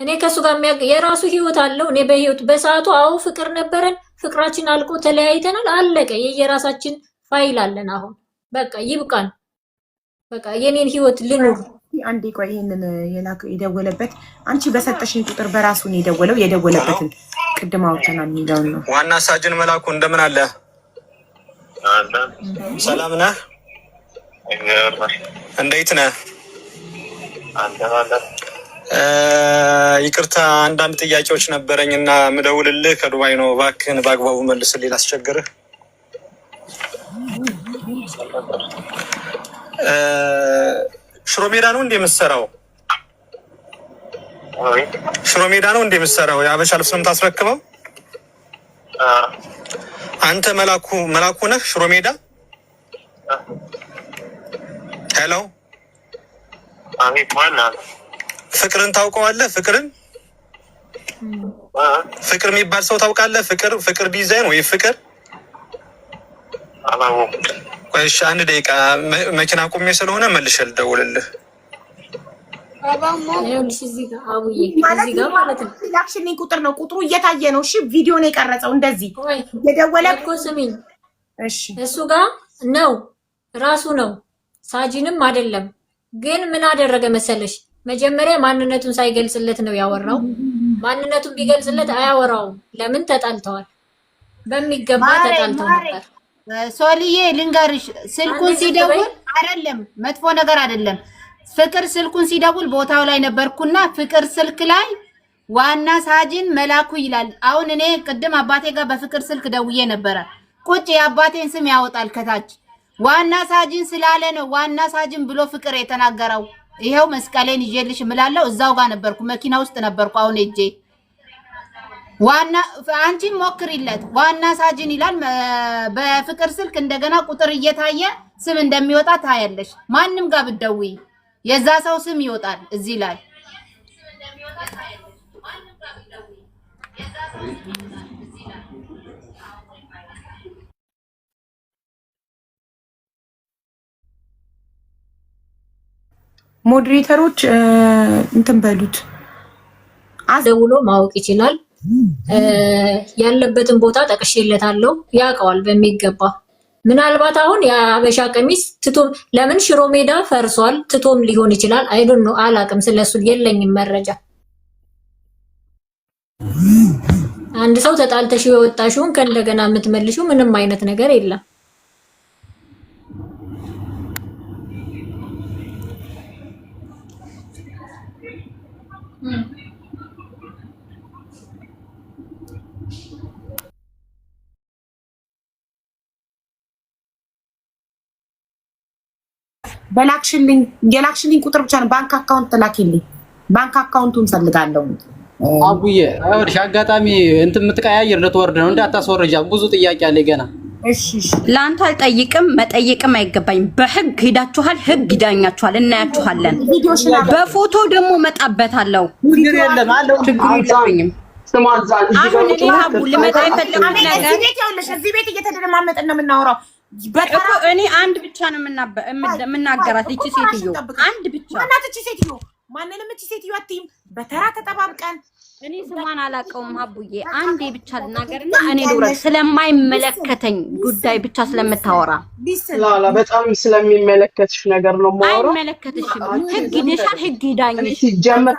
እኔ ከሱ ጋር የራሱ ህይወት አለው። እኔ በህይወት በሰዓቱ አዎ ፍቅር ነበረን፣ ፍቅራችን አልቆ ተለያይተናል፣ አለቀ። የየራሳችን ፋይል አለን። አሁን በቃ ይብቃን። በቃ የኔን ህይወት ልኑር። አንዴ ቆይ፣ ይሄንን የደወለበት አንቺ በሰጠሽኝ ቁጥር በራሱ ነው የደወለው። የደወለበትን ቅድም አውጥተናል የሚለውን ነው። ዋና ሳጅን መላኩ እንደምን አለ? ሰላም ነህ? እንዴት ነህ? ይቅርታ አንዳንድ ጥያቄዎች ነበረኝ እና ምደውልልህ ከዱባይ ነው። እባክህን በአግባቡ መልስልኝ፣ ላስቸግርህ። ሽሮ ሜዳ ነው እንደ የምትሰራው? ሽሮ ሜዳ ነው እንደ የምትሰራው? የአበሻ ልብስ ነው የምታስረክበው? አንተ መላኩ ነህ? ሽሮ ሜዳ። ሄሎ፣ ፍቅርን ታውቀዋለህ? ፍቅርን ፍቅር የሚባል ሰው ታውቃለህ? ፍቅር ዲዛይን ወይ ፍቅር አላወኩም። ቆይ እሺ፣ አንድ ደቂቃ መኪና ቆሜ ስለሆነ መልሼ ልደውልልህ። ላክሽልኝ ቁጥር ነው። ቁጥሩ እየታየ ነው። እሺ ቪዲዮ ነው የቀረጸው። እንደዚህ የደወለ እኮ ስሚኝ፣ እሱ ጋር ነው ራሱ ነው፣ ሳጂንም አይደለም። ግን ምን አደረገ መሰለሽ? መጀመሪያ ማንነቱን ሳይገልጽለት ነው ያወራው። ማንነቱን ቢገልጽለት አያወራውም። ለምን? ተጣልተዋል። በሚገባ ተጣልተው ነበር። ሶልዬ ልንገርሽ፣ ስልኩን ሲደውል አይደለም መጥፎ ነገር አይደለም። ፍቅር ስልኩን ሲደውል ቦታው ላይ ነበርኩና ፍቅር ስልክ ላይ ዋና ሳጅን መላኩ ይላል። አሁን እኔ ቅድም አባቴ ጋር በፍቅር ስልክ ደውዬ ነበረ። ቁጭ የአባቴን ስም ያወጣል ከታች ዋና ሳጅን ስላለ ነው ዋና ሳጅን ብሎ ፍቅር የተናገረው። ይሄው መስቀሌን ይዤልሽ እምላለው። እዛው ጋር ነበርኩ፣ መኪና ውስጥ ነበርኩ። አሁን እጄ ዋና አንቺ ሞክሪለት ዋና ሳጅን ይላል በፍቅር ስልክ። እንደገና ቁጥር እየታየ ስም እንደሚወጣ ታያለሽ። ማንም ጋር ብትደውይ የዛ ሰው ስም ይወጣል እዚህ ላይ። ሞዴሬተሮች እንትን በሉት ደውሎ ማወቅ ይችላል። ያለበትን ቦታ ጠቅሼለታለሁ፣ ያውቀዋል በሚገባ። ምናልባት አሁን የአበሻ ቀሚስ ትቶም ለምን ሽሮ ሜዳ ፈርሷል ትቶም ሊሆን ይችላል። አይዶን ነው አላቅም፣ ስለሱ የለኝም መረጃ። አንድ ሰው ተጣልተሽው የወጣሽውን ከእንደገና የምትመልሺው ምንም አይነት ነገር የለም። የላክሽልኝ ቁጥር ብቻ ነው። ባንክ አካውንት ላኪልኝ። ባንክ አካውንቱን ፈልጋለሁ። አቡዬ አይወርሽ አጋጣሚ እንትን የምትቀያየር ልትወርድ ነው። እንዳታስወርጃ ብዙ ጥያቄ አለ ገና። እሺ ለአንተ አልጠይቅም፣ መጠየቅም አይገባኝም። በህግ ሂዳችኋል፣ ህግ ይዳኛችኋል፣ እናያችኋለን። በፎቶ ደግሞ መጣበታለሁ። ችግር የለም አለው። ችግር የለብኝም። አሁን እኔ ሀቡ ልመጣ የፈለኩት ነገር እዚህ ቤት እየተደማመጥን ነው የምናወራው እኮ። እኔ አንድ ብቻ ነው የምናገራት። እቺ ሴትዮ አንድ ብቻ ማናት? እቺ ሴትዮ ማንንም እቺ ሴትዮ አትይም። በተራ ተጠባብቀን እኔ ስሟን አላውቀውም። ሀቡዬ አንዴ ብቻ ልናገርና እኔ ልውረድ። ስለማይመለከተኝ ጉዳይ ብቻ ስለምታወራ ላላ በጣም ስለሚመለከትሽ ነገር ነው የማወራው። አይመለከትሽም። ህግ ይደሻል፣ ህግ ይዳኝሽ። ሲጀመር